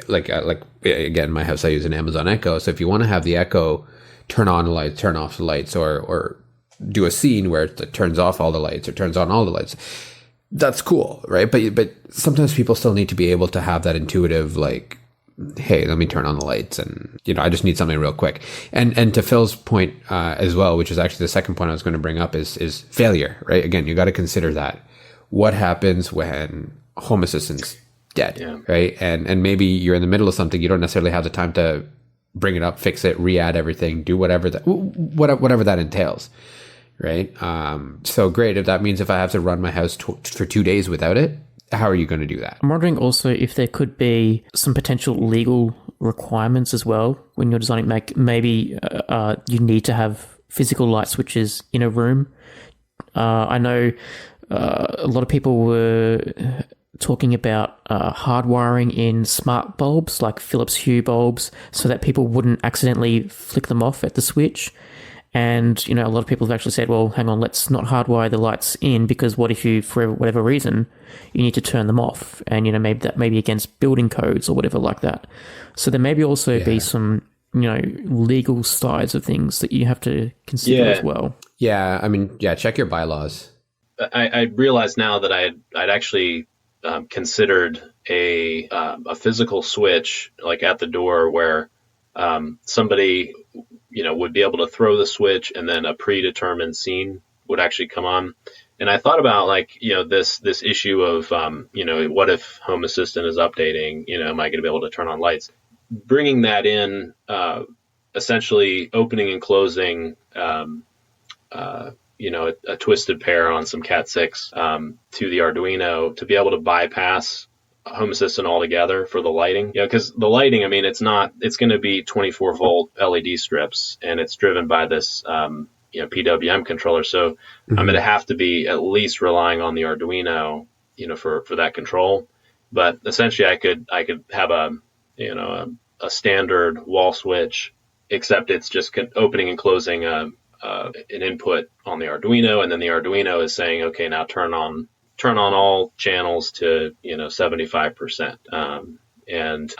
again, my house, I use an Amazon Echo. So if you want to have the Echo turn on the lights, turn off the lights, or do a scene where it turns off all the lights or turns on all the lights, that's cool. Right. But sometimes people still need to be able to have that intuitive, like, hey, let me turn on the lights, and I just need something real quick. And to Phil's point as well, which is actually the second point I was going to bring up, is failure, right? Again, you got to consider that. What happens when Home Assistant's dead, right? And maybe you're in the middle of something, you don't necessarily have the time to bring it up, fix it, re-add everything, do whatever that entails, right? So great. If that means if I have to run my house for 2 days without it, how are you going to do that? I'm wondering also if there could be some potential legal requirements as well when you're designing. Maybe you need to have physical light switches in a room. I know a lot of people were talking about hardwiring in smart bulbs like Philips Hue bulbs so that people wouldn't accidentally flick them off at the switch. And, a lot of people have actually said, well, hang on, let's not hardwire the lights in, because what if you, for whatever reason, you need to turn them off? And, maybe that may be against building codes or whatever like that. So there may be also be some, legal sides of things that you have to consider as well. Yeah. I mean, check your bylaws. I realize now that I'd actually considered a physical switch, like at the door, where somebody would be able to throw the switch and then a predetermined scene would actually come on. And I thought about this issue of, what if Home Assistant is updating, am I going to be able to turn on lights? Bringing that in, essentially opening and closing, a twisted pair on some Cat 6 to the Arduino to be able to bypass Home Assistant altogether for the lighting. Because the lighting, I mean, it's going to be 24 volt LED strips, and it's driven by this, PWM controller. So I'm going to have to be at least relying on the Arduino, for that control. But essentially I could have a standard wall switch, except it's just opening and closing, an input on the Arduino. And then the Arduino is saying, okay, now turn on all channels to 75%. And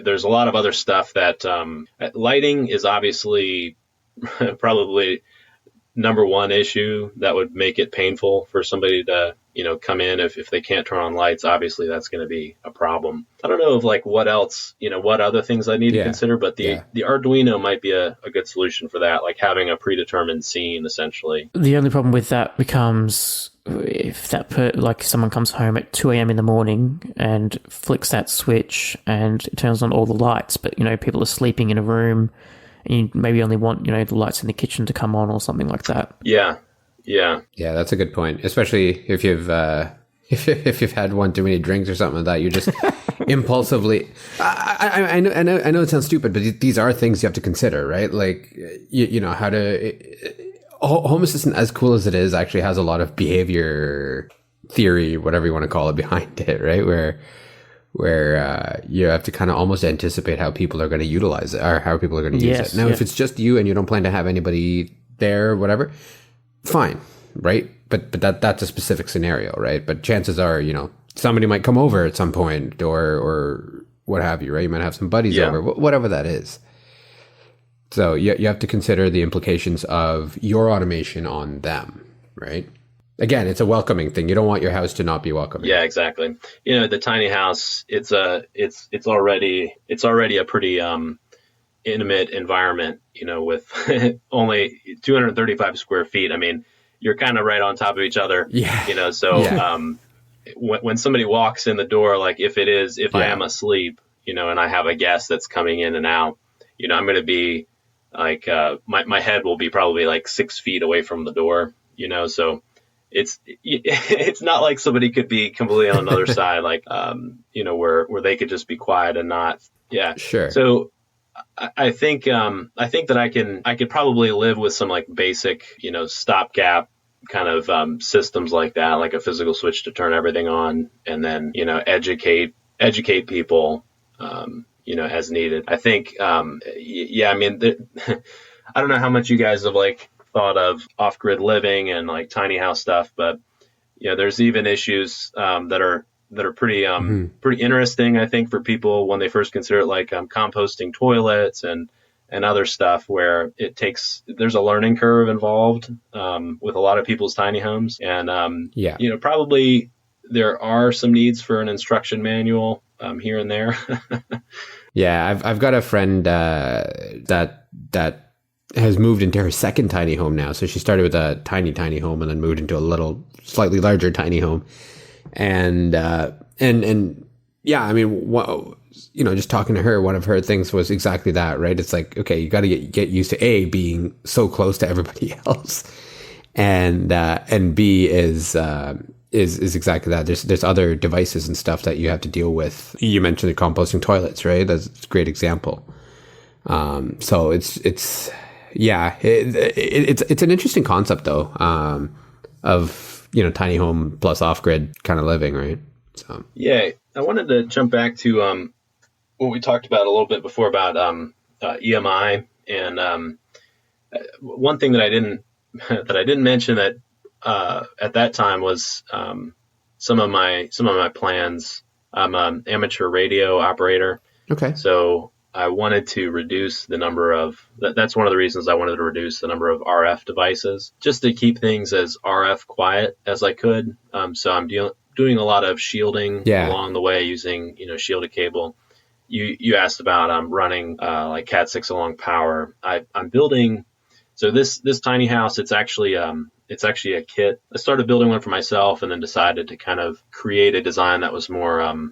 there's a lot of other stuff that lighting is obviously probably number one issue that would make it painful for somebody to come in. If they can't turn on lights, obviously that's going to be a problem. I don't know what else, what other things I need to consider, but the Arduino might be a good solution for that, like having a predetermined scene essentially. The only problem with that becomes if someone comes home at 2 a.m. in the morning and flicks that switch and it turns on all the lights, but people are sleeping in a room and you maybe only want the lights in the kitchen to come on or something like that. Yeah, that's a good point, especially if you've if you've had one too many drinks or something like that. You just impulsively. I know it sounds stupid, but these are things you have to consider, right? Like how to. Home Assistant, as cool as it is, actually has a lot of behavior theory, whatever you want to call it, behind it, right? Where you have to kind of almost anticipate how people are going to utilize it or how people are going to use it. Now, if it's just you and you don't plan to have anybody there, whatever, fine, right? But that's a specific scenario, right? But chances are, somebody might come over at some point or what have you, right? You might have some buddies over, whatever that is. So you have to consider the implications of your automation on them, right? Again, it's a welcoming thing. You don't want your house to not be welcoming. Yeah, exactly. The tiny house, it's already a pretty intimate environment, with only 235 square feet. I mean, you're kind of right on top of each other. Yeah. When somebody walks in the door, like if I am asleep, and I have a guest that's coming in and out, I'm going to be like, my head will be probably like 6 feet away from the door, so it's not like somebody could be completely on the other side, like, where they could just be quiet and not, yeah. Sure. So I think that I could probably live with some like basic, stopgap kind of systems like that, like a physical switch to turn everything on, and then educate people, as needed. I think, yeah. I mean, I don't know how much you guys have like thought of off-grid living and like tiny house stuff, but there's even issues that are pretty interesting, I think, for people when they first consider it, like composting toilets and other stuff, where there's a learning curve involved with a lot of people's tiny homes, and probably there are some needs for an instruction manual here and there. Yeah, I've got a friend that has moved into her second tiny home now. So she started with a tiny home and then moved into a little, slightly larger tiny home. And yeah, I mean, just talking to her, one of her things was exactly that, right? It's like, okay, you got to get used to being so close to everybody else, and B is exactly that. There's other devices and stuff that you have to deal with. You mentioned the composting toilets, right? That's a great example. So it's an interesting concept though, of tiny home plus off grid kind of living, right? So yeah, I wanted to jump back to what we talked about a little bit before about EMI, and one thing that I didn't mention that at that time was some of my plans. I'm an amateur radio operator. Okay. So I wanted to reduce the number of, that's one of the reasons I wanted to reduce the number of RF devices, just to keep things as RF quiet as I could. So I'm doing a lot of shielding along the way using, shielded cable. You asked about running like Cat 6 along power. I'm building, so this tiny house, it's actually a kit. I started building one for myself and then decided to kind of create a design that was more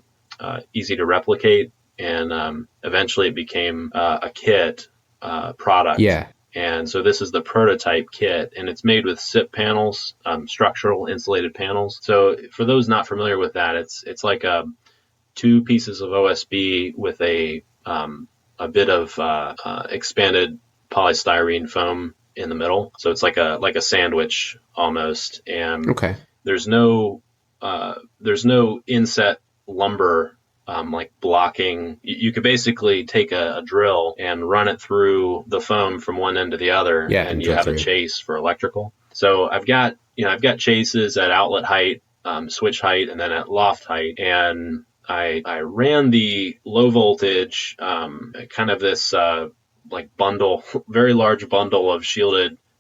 easy to replicate. And eventually it became a kit product. Yeah. And so this is the prototype kit, and it's made with SIP panels, structural insulated panels. So for those not familiar with that, it's like two pieces of OSB with a bit of expanded polystyrene foam in the middle. So it's like a sandwich almost. And there's no inset lumber like blocking. You could basically take a drill and run it through the foam from one end to the other, and you have a chase for electrical. So I've got chases at outlet height, switch height, and then at loft height. And I ran the low voltage, kind of this like bundle, very large bundle of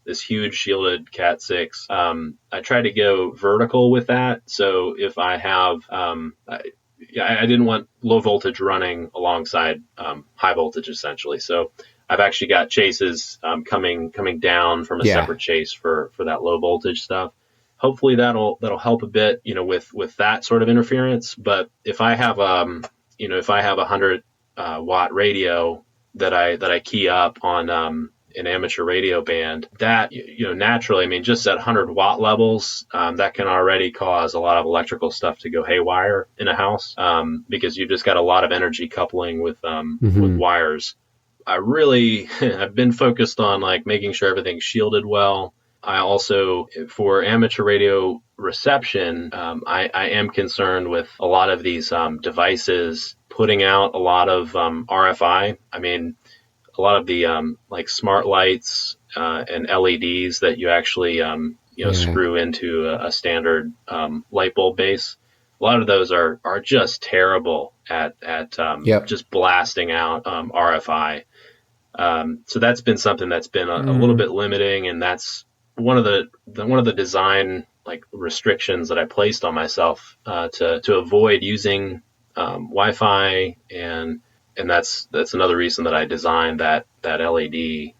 this huge shielded Cat 6. I tried to go vertical with that. So if I have, I didn't want low voltage running alongside high voltage, essentially. So I've actually got chases coming down from a separate chase for that low voltage stuff. Hopefully that'll help a bit, with that sort of interference. But if I have if I have a 100 watt radio that I key up on an amateur radio band, that naturally, I mean, just at 100 watt levels, that can already cause a lot of electrical stuff to go haywire in a house, because you've just got a lot of energy coupling with wires. I've been focused on like making sure everything's shielded well. I also, for amateur radio reception, I am concerned with a lot of these devices putting out a lot of RFI. I mean, a lot of the like smart lights and LEDs that you actually screw into a standard light bulb base. A lot of those are just terrible at just blasting out RFI. So that's been something that's been a little bit limiting, and that's one of the design like restrictions that I placed on myself to avoid using Wi-Fi, and that's another reason that I designed that LED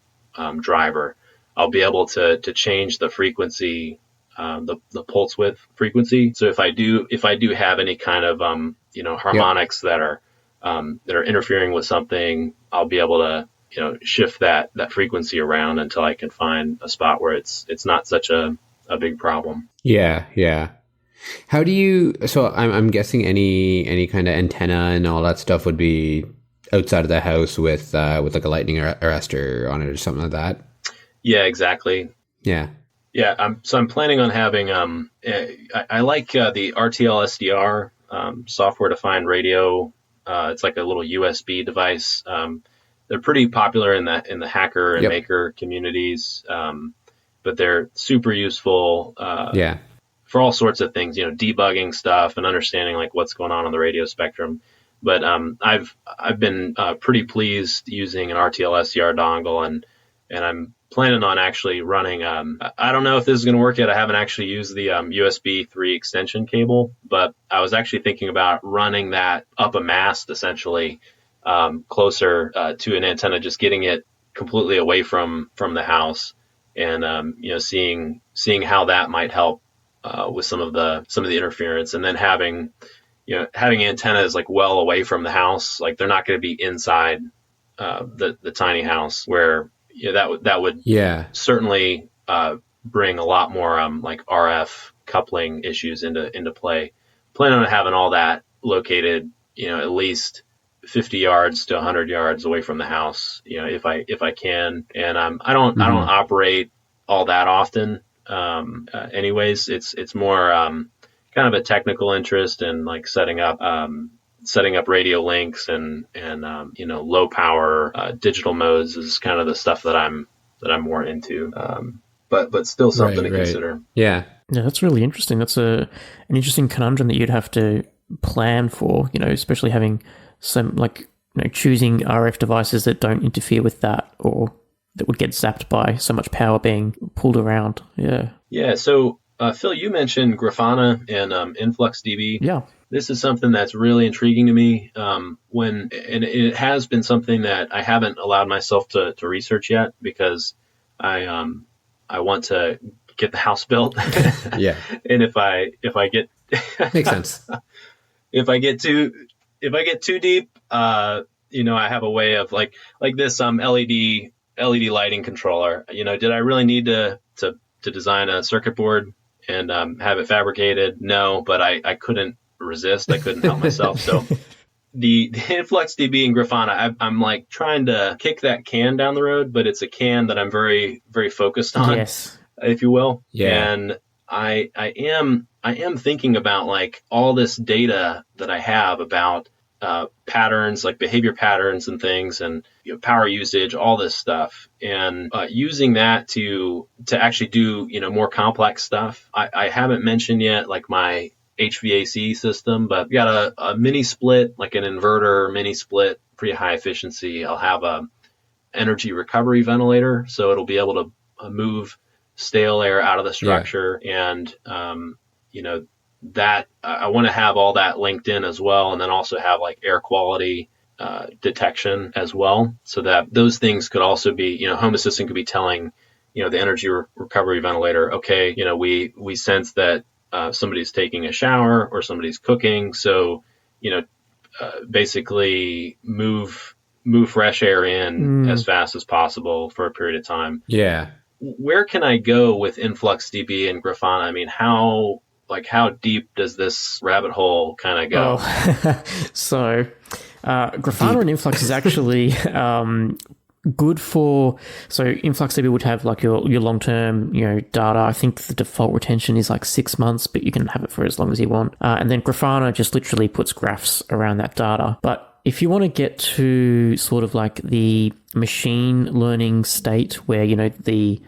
driver. I'll be able to change the frequency, the pulse width frequency. So if I do have any kind of harmonics that are interfering with something, I'll be able to shift that frequency around until I can find a spot where it's not such a a big problem. Yeah, yeah. How do you? So I'm guessing any kind of antenna and all that stuff would be outside of the house with like a lightning arrestor on it or something like that. Yeah, exactly. Yeah. Yeah, I'm planning on having I like the RTL SDR software defined radio. It's like a little USB device. They're pretty popular in the hacker and Yep. maker communities, but they're super useful Yeah. for all sorts of things. Debugging stuff and understanding like what's going on the radio spectrum. But I've been pretty pleased using an RTL SDR dongle, and I'm planning on actually running. I don't know if this is going to work yet. I haven't actually used the USB 3 extension cable, but I was actually thinking about running that up a mast, essentially closer to an antenna, just getting it completely away from the house, and seeing how that might help with some of the interference, and then having antennas like well away from the house, like they're not going to be inside the tiny house where that would certainly bring a lot more like RF coupling issues into play. Plan on having all that located, at least 50 yards to 100 yards away from the house, if I can. And I don't operate all that often. Anyways, it's more kind of a technical interest in like setting up radio links and low power digital modes is kind of the stuff that I'm more into. But still something to consider. Yeah. Yeah, that's really interesting. That's an interesting conundrum that you'd have to plan for, especially having some choosing RF devices that don't interfere with that or that would get zapped by so much power being pulled around. Yeah. Yeah. So, Phil, you mentioned Grafana and InfluxDB. Yeah. This is something that's really intriguing to me. And it has been something that I haven't allowed myself to research yet because I want to get the house built. Yeah. And if I get makes sense. If I get too deep, I have a way of like this LED lighting controller. Did I really need to design a circuit board and have it fabricated? No, but I couldn't resist. I couldn't help myself. So the InfluxDB and Grafana, I'm like trying to kick that can down the road, but it's a can that I'm very, very focused on, yes, if you will. Yeah. And I am thinking about like all this data that I have about patterns, like behavior patterns and things, and power usage, all this stuff, and using that to actually do more complex stuff. I haven't mentioned yet like my HVAC system, but I've got a mini split, like an inverter mini split, pretty high efficiency. I'll have a energy recovery ventilator, so it'll be able to move stale air out of the structure, and that I want to have all that linked in as well, and then also have like air quality detection as well, so that those things could also be, Home Assistant could be telling the energy recovery ventilator, okay, we sense that somebody's taking a shower or somebody's cooking, so basically move fresh air in as fast as possible for a period of time. Yeah. Where can I go with InfluxDB and Grafana? I mean, how deep does this rabbit hole kind of go? Oh. So Grafana and Influx is actually good for, so InfluxDB would have like your long-term data. I think the default retention is like 6 months, but you can have it for as long as you want. And then Grafana just literally puts graphs around that data. But if you want to get to sort of like the machine learning state where the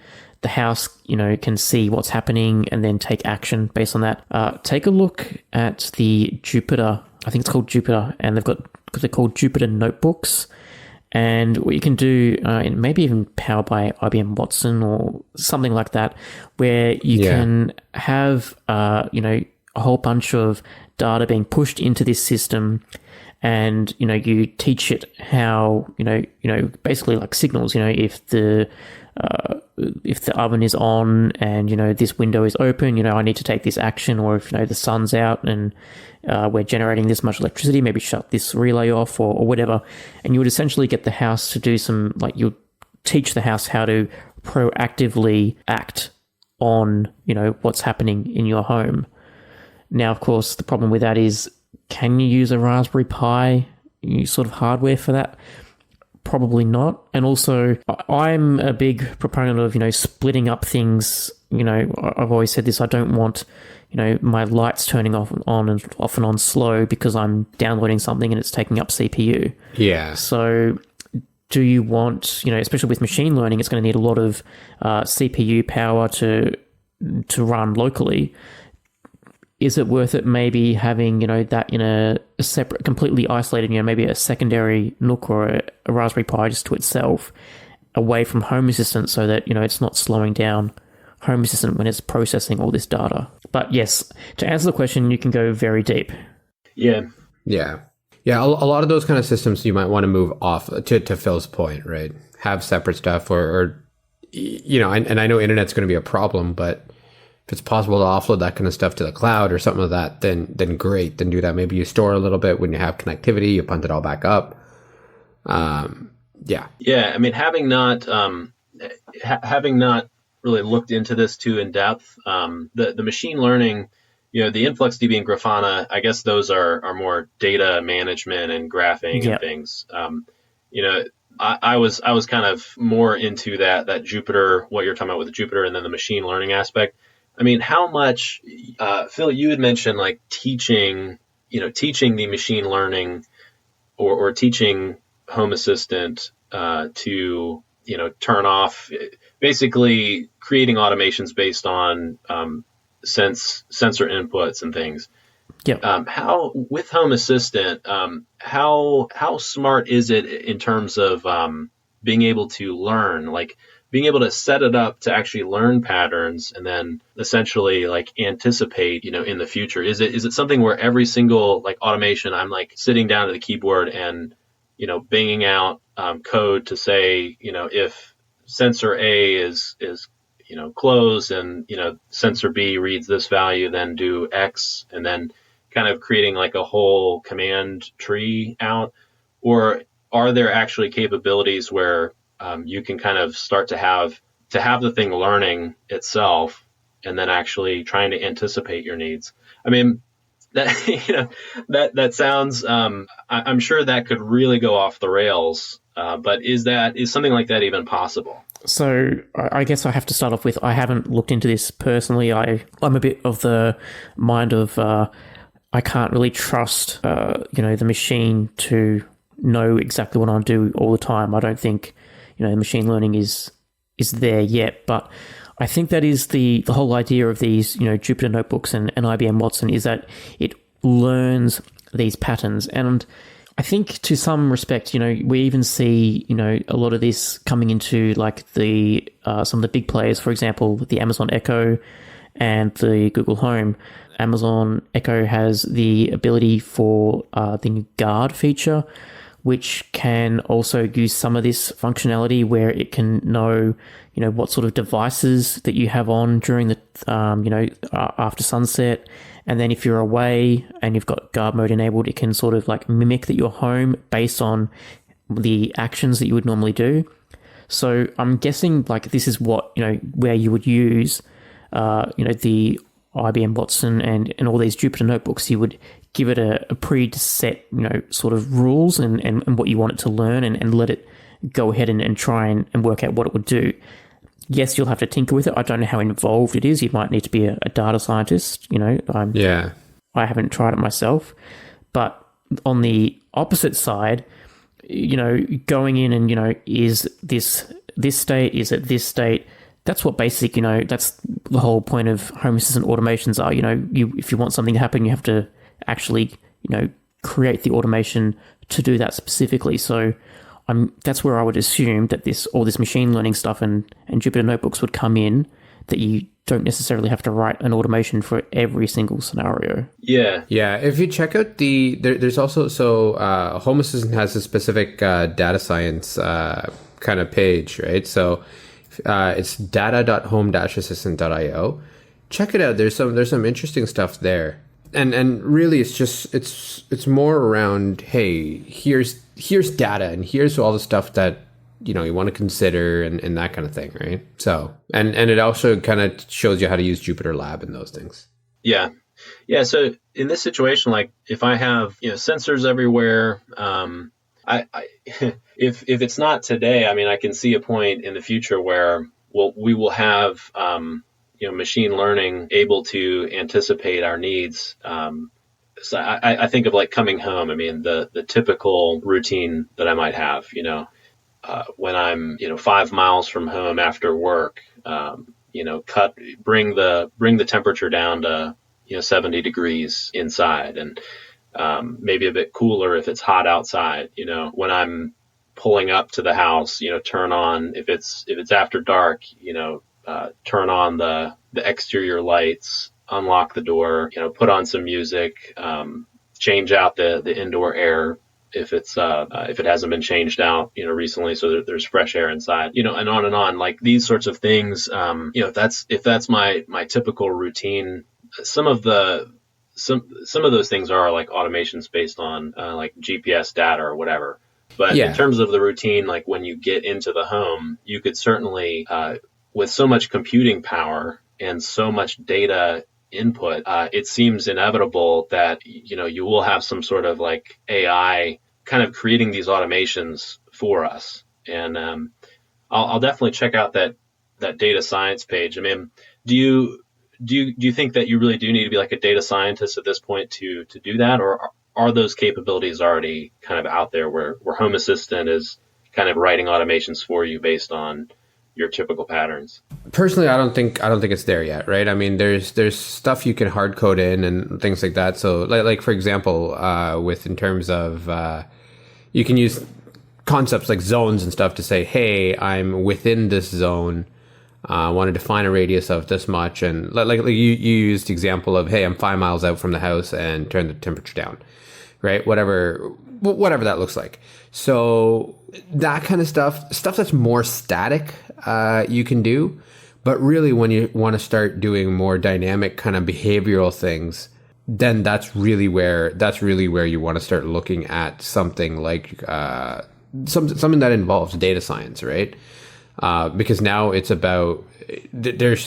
house can see what's happening and then take action based on that, take a look at the Jupyter. I think it's called Jupyter, and they're called Jupyter notebooks. And what you can do, maybe even powered by IBM Watson or something like that, where you can have a whole bunch of data being pushed into this system, and you teach it how basically like signals. If the oven is on and this window is open, I need to take this action, or if the sun's out and we're generating this much electricity, maybe shut this relay off or whatever. And you would essentially get the house to do you'll teach the house how to proactively act on, what's happening in your home. Now, of course, the problem with that is, can you use a Raspberry Pi sort of hardware for that? Probably not. And also, I'm a big proponent of, splitting up things. I've always said this, I don't want, my lights turning off and on slow because I'm downloading something and it's taking up CPU. Yeah. So do you want, especially with machine learning, it's going to need a lot of CPU power to run locally. Is it worth it maybe having, that in a separate, completely isolated, maybe a secondary NUC or a Raspberry Pi just to itself, away from Home Assistant, so that, it's not slowing down Home Assistant when it's processing all this data? But yes, to answer the question, you can go very deep. Yeah. Yeah. Yeah, a lot of those kind of systems you might want to move off to Phil's point, right? Have separate stuff or and I know internet's going to be a problem, but if it's possible to offload that kind of stuff to the cloud or something like that, then great, then do that. Maybe you store a little bit when you have connectivity, you punt it all back up. Yeah. Yeah, I mean, having not really looked into this too in depth, the machine learning, the InfluxDB and Grafana, I guess those are more data management and graphing and things. I was kind of more into that Jupyter, what you're talking about with the Jupyter, and then the machine learning aspect. I mean, how much, Phil, you had mentioned like teaching the machine learning or teaching Home Assistant to, turn off, basically creating automations based on sensor inputs and things. Yeah. How with Home Assistant, how smart is it in terms of being able to learn, like being able to set it up to actually learn patterns and then essentially like anticipate, in the future? Is it something where every single like automation, I'm like sitting down at the keyboard and, banging out code to say, if sensor A is closed and, sensor B reads this value, then do X, and then kind of creating like a whole command tree out? Or are there actually capabilities where you can kind of start to have the thing learning itself and then actually trying to anticipate your needs? I mean, that that sounds. I'm sure that could really go off the rails. But is something like that even possible? So I guess I have to start off with, I haven't looked into this personally. I'm a bit of the mind of I can't really trust the machine to know exactly what I do all the time. I don't think machine learning is there yet, but I think that is the whole idea of these Jupyter notebooks and IBM Watson, is that it learns these patterns. And I think to some respect, we even see, a lot of this coming into like the some of the big players, for example, the Amazon Echo and the Google Home. Amazon Echo has the ability for the new Guard feature, which can also use some of this functionality where it can know, what sort of devices that you have on during the, after sunset. And then if you're away and you've got guard mode enabled, it can sort of like mimic that you're home based on the actions that you would normally do. So I'm guessing like this is what, where you would use, the IBM Watson and all these Jupyter notebooks. You would give it a preset, sort of rules and what you want it to learn and let it go ahead and try and work out what it would do. Yes, you'll have to tinker with it. I don't know how involved it is. You might need to be a data scientist, I haven't tried it myself. But on the opposite side, going in and, is this state, is it this state? That's what basic, that's the whole point of Home Assistant automations are. If you want something to happen, you have to actually, create the automation to do that specifically. So that's where I would assume that all this machine learning stuff and Jupyter notebooks would come in, that you don't necessarily have to write an automation for every single scenario. Yeah. Yeah. If you check out there's also, Home Assistant has a specific data science kind of page, right? So it's data.home-assistant.io. Check it out. There's some interesting stuff there. And really it's more around, hey, here's data and here's all the stuff that you want to consider and that kind of thing, right? So, and it also kind of shows you how to use Jupyter Lab and those things. Yeah. Yeah. So in this situation, like if I have, sensors everywhere, I if it's not today, I mean, I can see a point in the future where we will have, machine learning able to anticipate our needs. So I think of like coming home. I mean, the typical routine that I might have, when I'm, 5 miles from home after work, bring the temperature down to, 70 degrees inside, and maybe a bit cooler if it's hot outside. When I'm pulling up to the house, turn on, if it's after dark, turn on the exterior lights, unlock the door, put on some music, change out the indoor air if it hasn't been changed out, recently, so that there's fresh air inside, and on and on. Like these sorts of things, if that's my typical routine. Some of those things are like automations based on like GPS data or whatever. But in terms of the routine, like when you get into the home, you could certainly, with so much computing power and so much data input, it seems inevitable that, you will have some sort of like AI kind of creating these automations for us. And I'll definitely check out that data science page. I mean, do you think that you really do need to be like a data scientist at this point to do that, or are those capabilities already kind of out there where Home Assistant is kind of writing automations for you based on your typical patterns? Personally, I don't think it's there yet, right? I mean, there's stuff you can hard code in and things like that. So like for example, in terms of you can use concepts like zones and stuff to say, hey, I'm within this zone. I want to define a radius of this much, and like you used the example of, hey, I'm 5 miles out from the house and turn the temperature down, right? Whatever that looks like. So that kind of stuff that's more static, you can do. But really, when you want to start doing more dynamic kind of behavioral things, then that's really where you want to start looking at something like something that involves data science, right? Because now it's about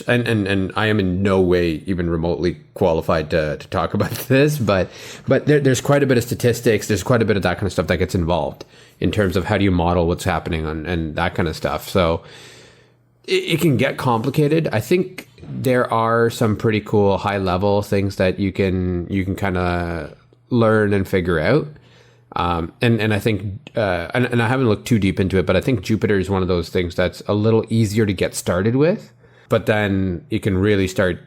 and I am in no way even remotely qualified to talk about this, but there's quite a bit of statistics. There's quite a bit of that kind of stuff that gets involved in terms of how do you model what's happening and that kind of stuff. So it can get complicated. I think there are some pretty cool high level things that you can kind of learn and figure out. And I think, and I haven't looked too deep into it, but I think Jupyter is one of those things that's a little easier to get started with, but then you can really start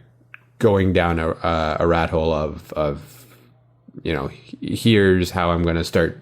going down a rat hole of, here's how I'm going to start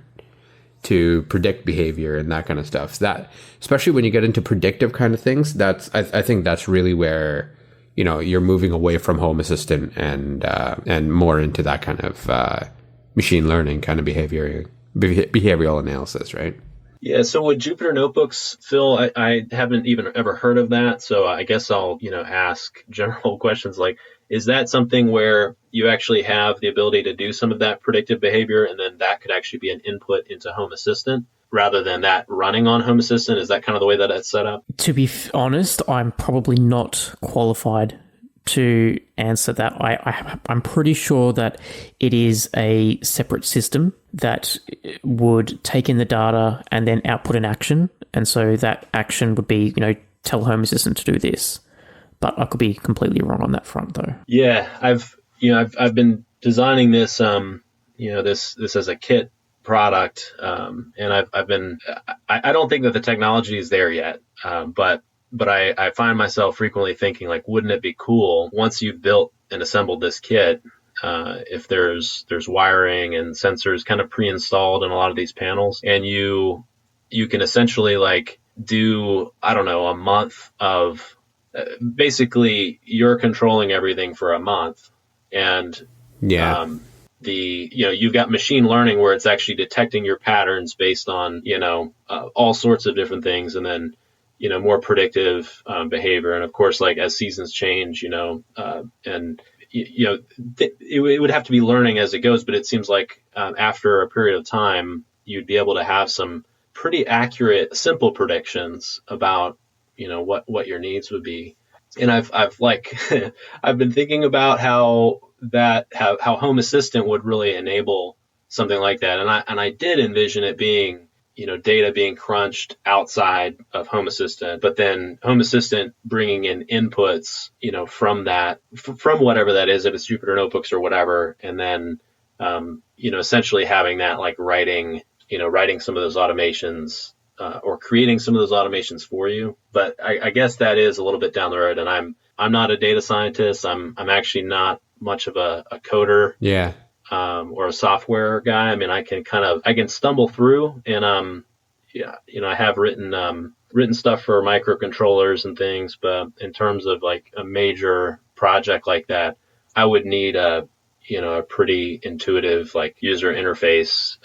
to predict behavior and that kind of stuff. So that, especially when you get into predictive kind of things, I think that's really where, you're moving away from Home Assistant and more into that kind of, machine learning kind of behavioral analysis, right? Yeah. So with Jupyter Notebooks, Phil, I haven't even ever heard of that. So I guess I'll, ask general questions like, is that something where you actually have the ability to do some of that predictive behavior, and then that could actually be an input into Home Assistant rather than that running on Home Assistant? Is that kind of the way that it's set up? To be honest, I'm probably not qualified to answer that. I'm pretty sure that it is a separate system that would take in the data and then output an action. And so that action would be, tell Home Assistant to do this. But I could be completely wrong on that front, though. Yeah, I've been designing this, this as a kit product, and I don't think that the technology is there yet, but I find myself frequently thinking, like, wouldn't it be cool once you've built and assembled this kit, if there's wiring and sensors kind of pre-installed in a lot of these panels, and you can essentially like do, I don't know, a month of basically you're controlling everything for a month, and you've got machine learning where it's actually detecting your patterns based on all sorts of different things, and then more predictive behavior. And of course, like as seasons change, it would have to be learning as it goes. But it seems like after a period of time, you'd be able to have some pretty accurate, simple predictions about, what your needs would be. And I've like, I've been thinking about how Home Assistant would really enable something like that. And I did envision it being, data being crunched outside of Home Assistant, but then Home Assistant bringing in inputs, from that, from whatever that is, if it's Jupyter Notebooks or whatever. And then, essentially having that like writing some of those automations, or creating some of those automations for you. But I guess that is a little bit down the road, and I'm not a data scientist. I'm actually not much of a coder. Yeah. Or a software guy. I mean, I can stumble through, and I have written stuff for microcontrollers and things, but in terms of like a major project like that, I would need a pretty intuitive like user interface,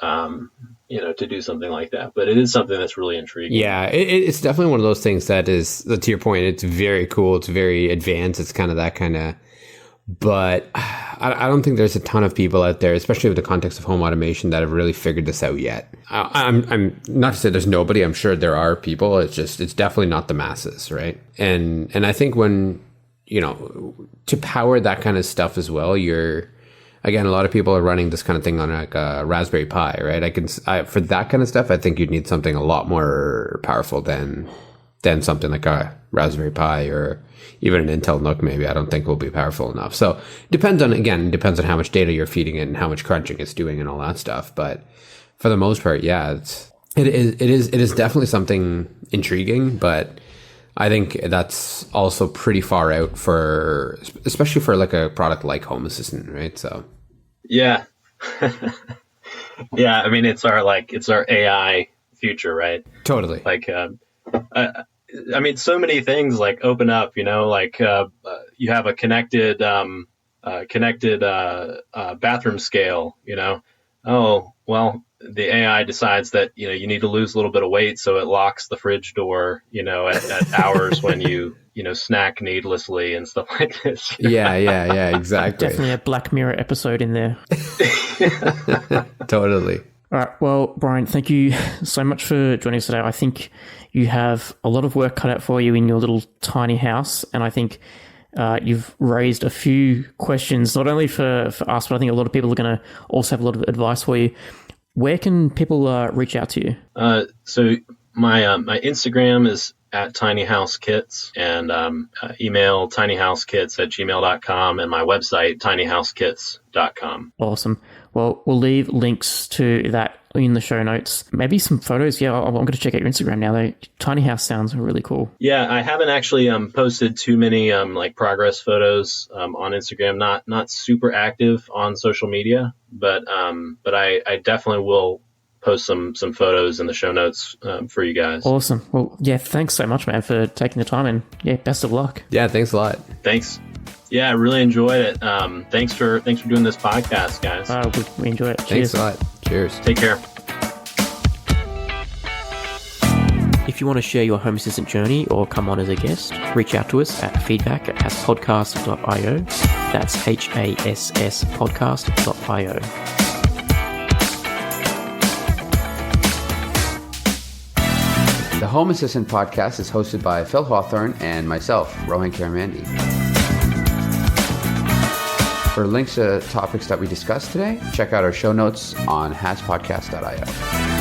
to do something like that. But it is something that's really intriguing. Yeah, it's definitely one of those things that is, to your point, it's very cool. It's very advanced. It's kind of that kind of, but I don't think there's a ton of people out there, especially with the context of home automation, that have really figured this out yet. I'm not to say there's nobody. I'm sure there are people. It's definitely not the masses, right? And I think when, to power that kind of stuff as well, again, a lot of people are running this kind of thing on like a Raspberry Pi, right? For that kind of stuff, I think you'd need something a lot more powerful than something like a Raspberry Pi or even an Intel NUC. Maybe I don't think will be powerful enough. So it depends on how much data you're feeding it and how much crunching it's doing and all that stuff. But for the most part, yeah, it is definitely something intriguing, but I think that's also pretty far out especially for like a product like Home Assistant, right? So yeah. Yeah, I mean, it's our AI future, right? Totally. Like I mean, so many things like open up, you have a connected bathroom scale, Oh, well, the AI decides that, you need to lose a little bit of weight, so it locks the fridge door, at hours when you, snack needlessly and stuff like this. Yeah, exactly. Definitely a Black Mirror episode in there. Totally. All right. Well, Bryan, thank you so much for joining us today. I think you have a lot of work cut out for you in your little tiny house, and I think you've raised a few questions, not only for us, but I think a lot of people are going to also have a lot of advice for you. Where can people reach out to you? So my Instagram is at tinyhousekits, and email tinyhousekits@gmail.com, and my website tinyhousekits.com. Awesome. Well, we'll leave links to that in the show notes. Maybe some photos. Yeah, I'm going to check out your Instagram now, though. Tiny house sounds really cool. Yeah, I haven't actually posted too many like progress photos on Instagram. Not super active on social media, but I definitely will post some photos in the show notes for you guys. Awesome. Well, yeah, thanks so much, man, for taking the time, and yeah, best of luck. Yeah, thanks a lot. Thanks. Yeah, I really enjoyed it. Thanks for doing this podcast, guys. We enjoy it. Thanks Cheers. a lot. Cheers. Take care. If you want to share your Home Assistant journey or come on as a guest, reach out to us at feedback@hasspodcast.io. That's HASS podcast.io. The Home Assistant podcast is hosted by Phil Hawthorne and myself, Rohan Karamandi. For links to topics that we discussed today, check out our show notes on hasspodcast.io.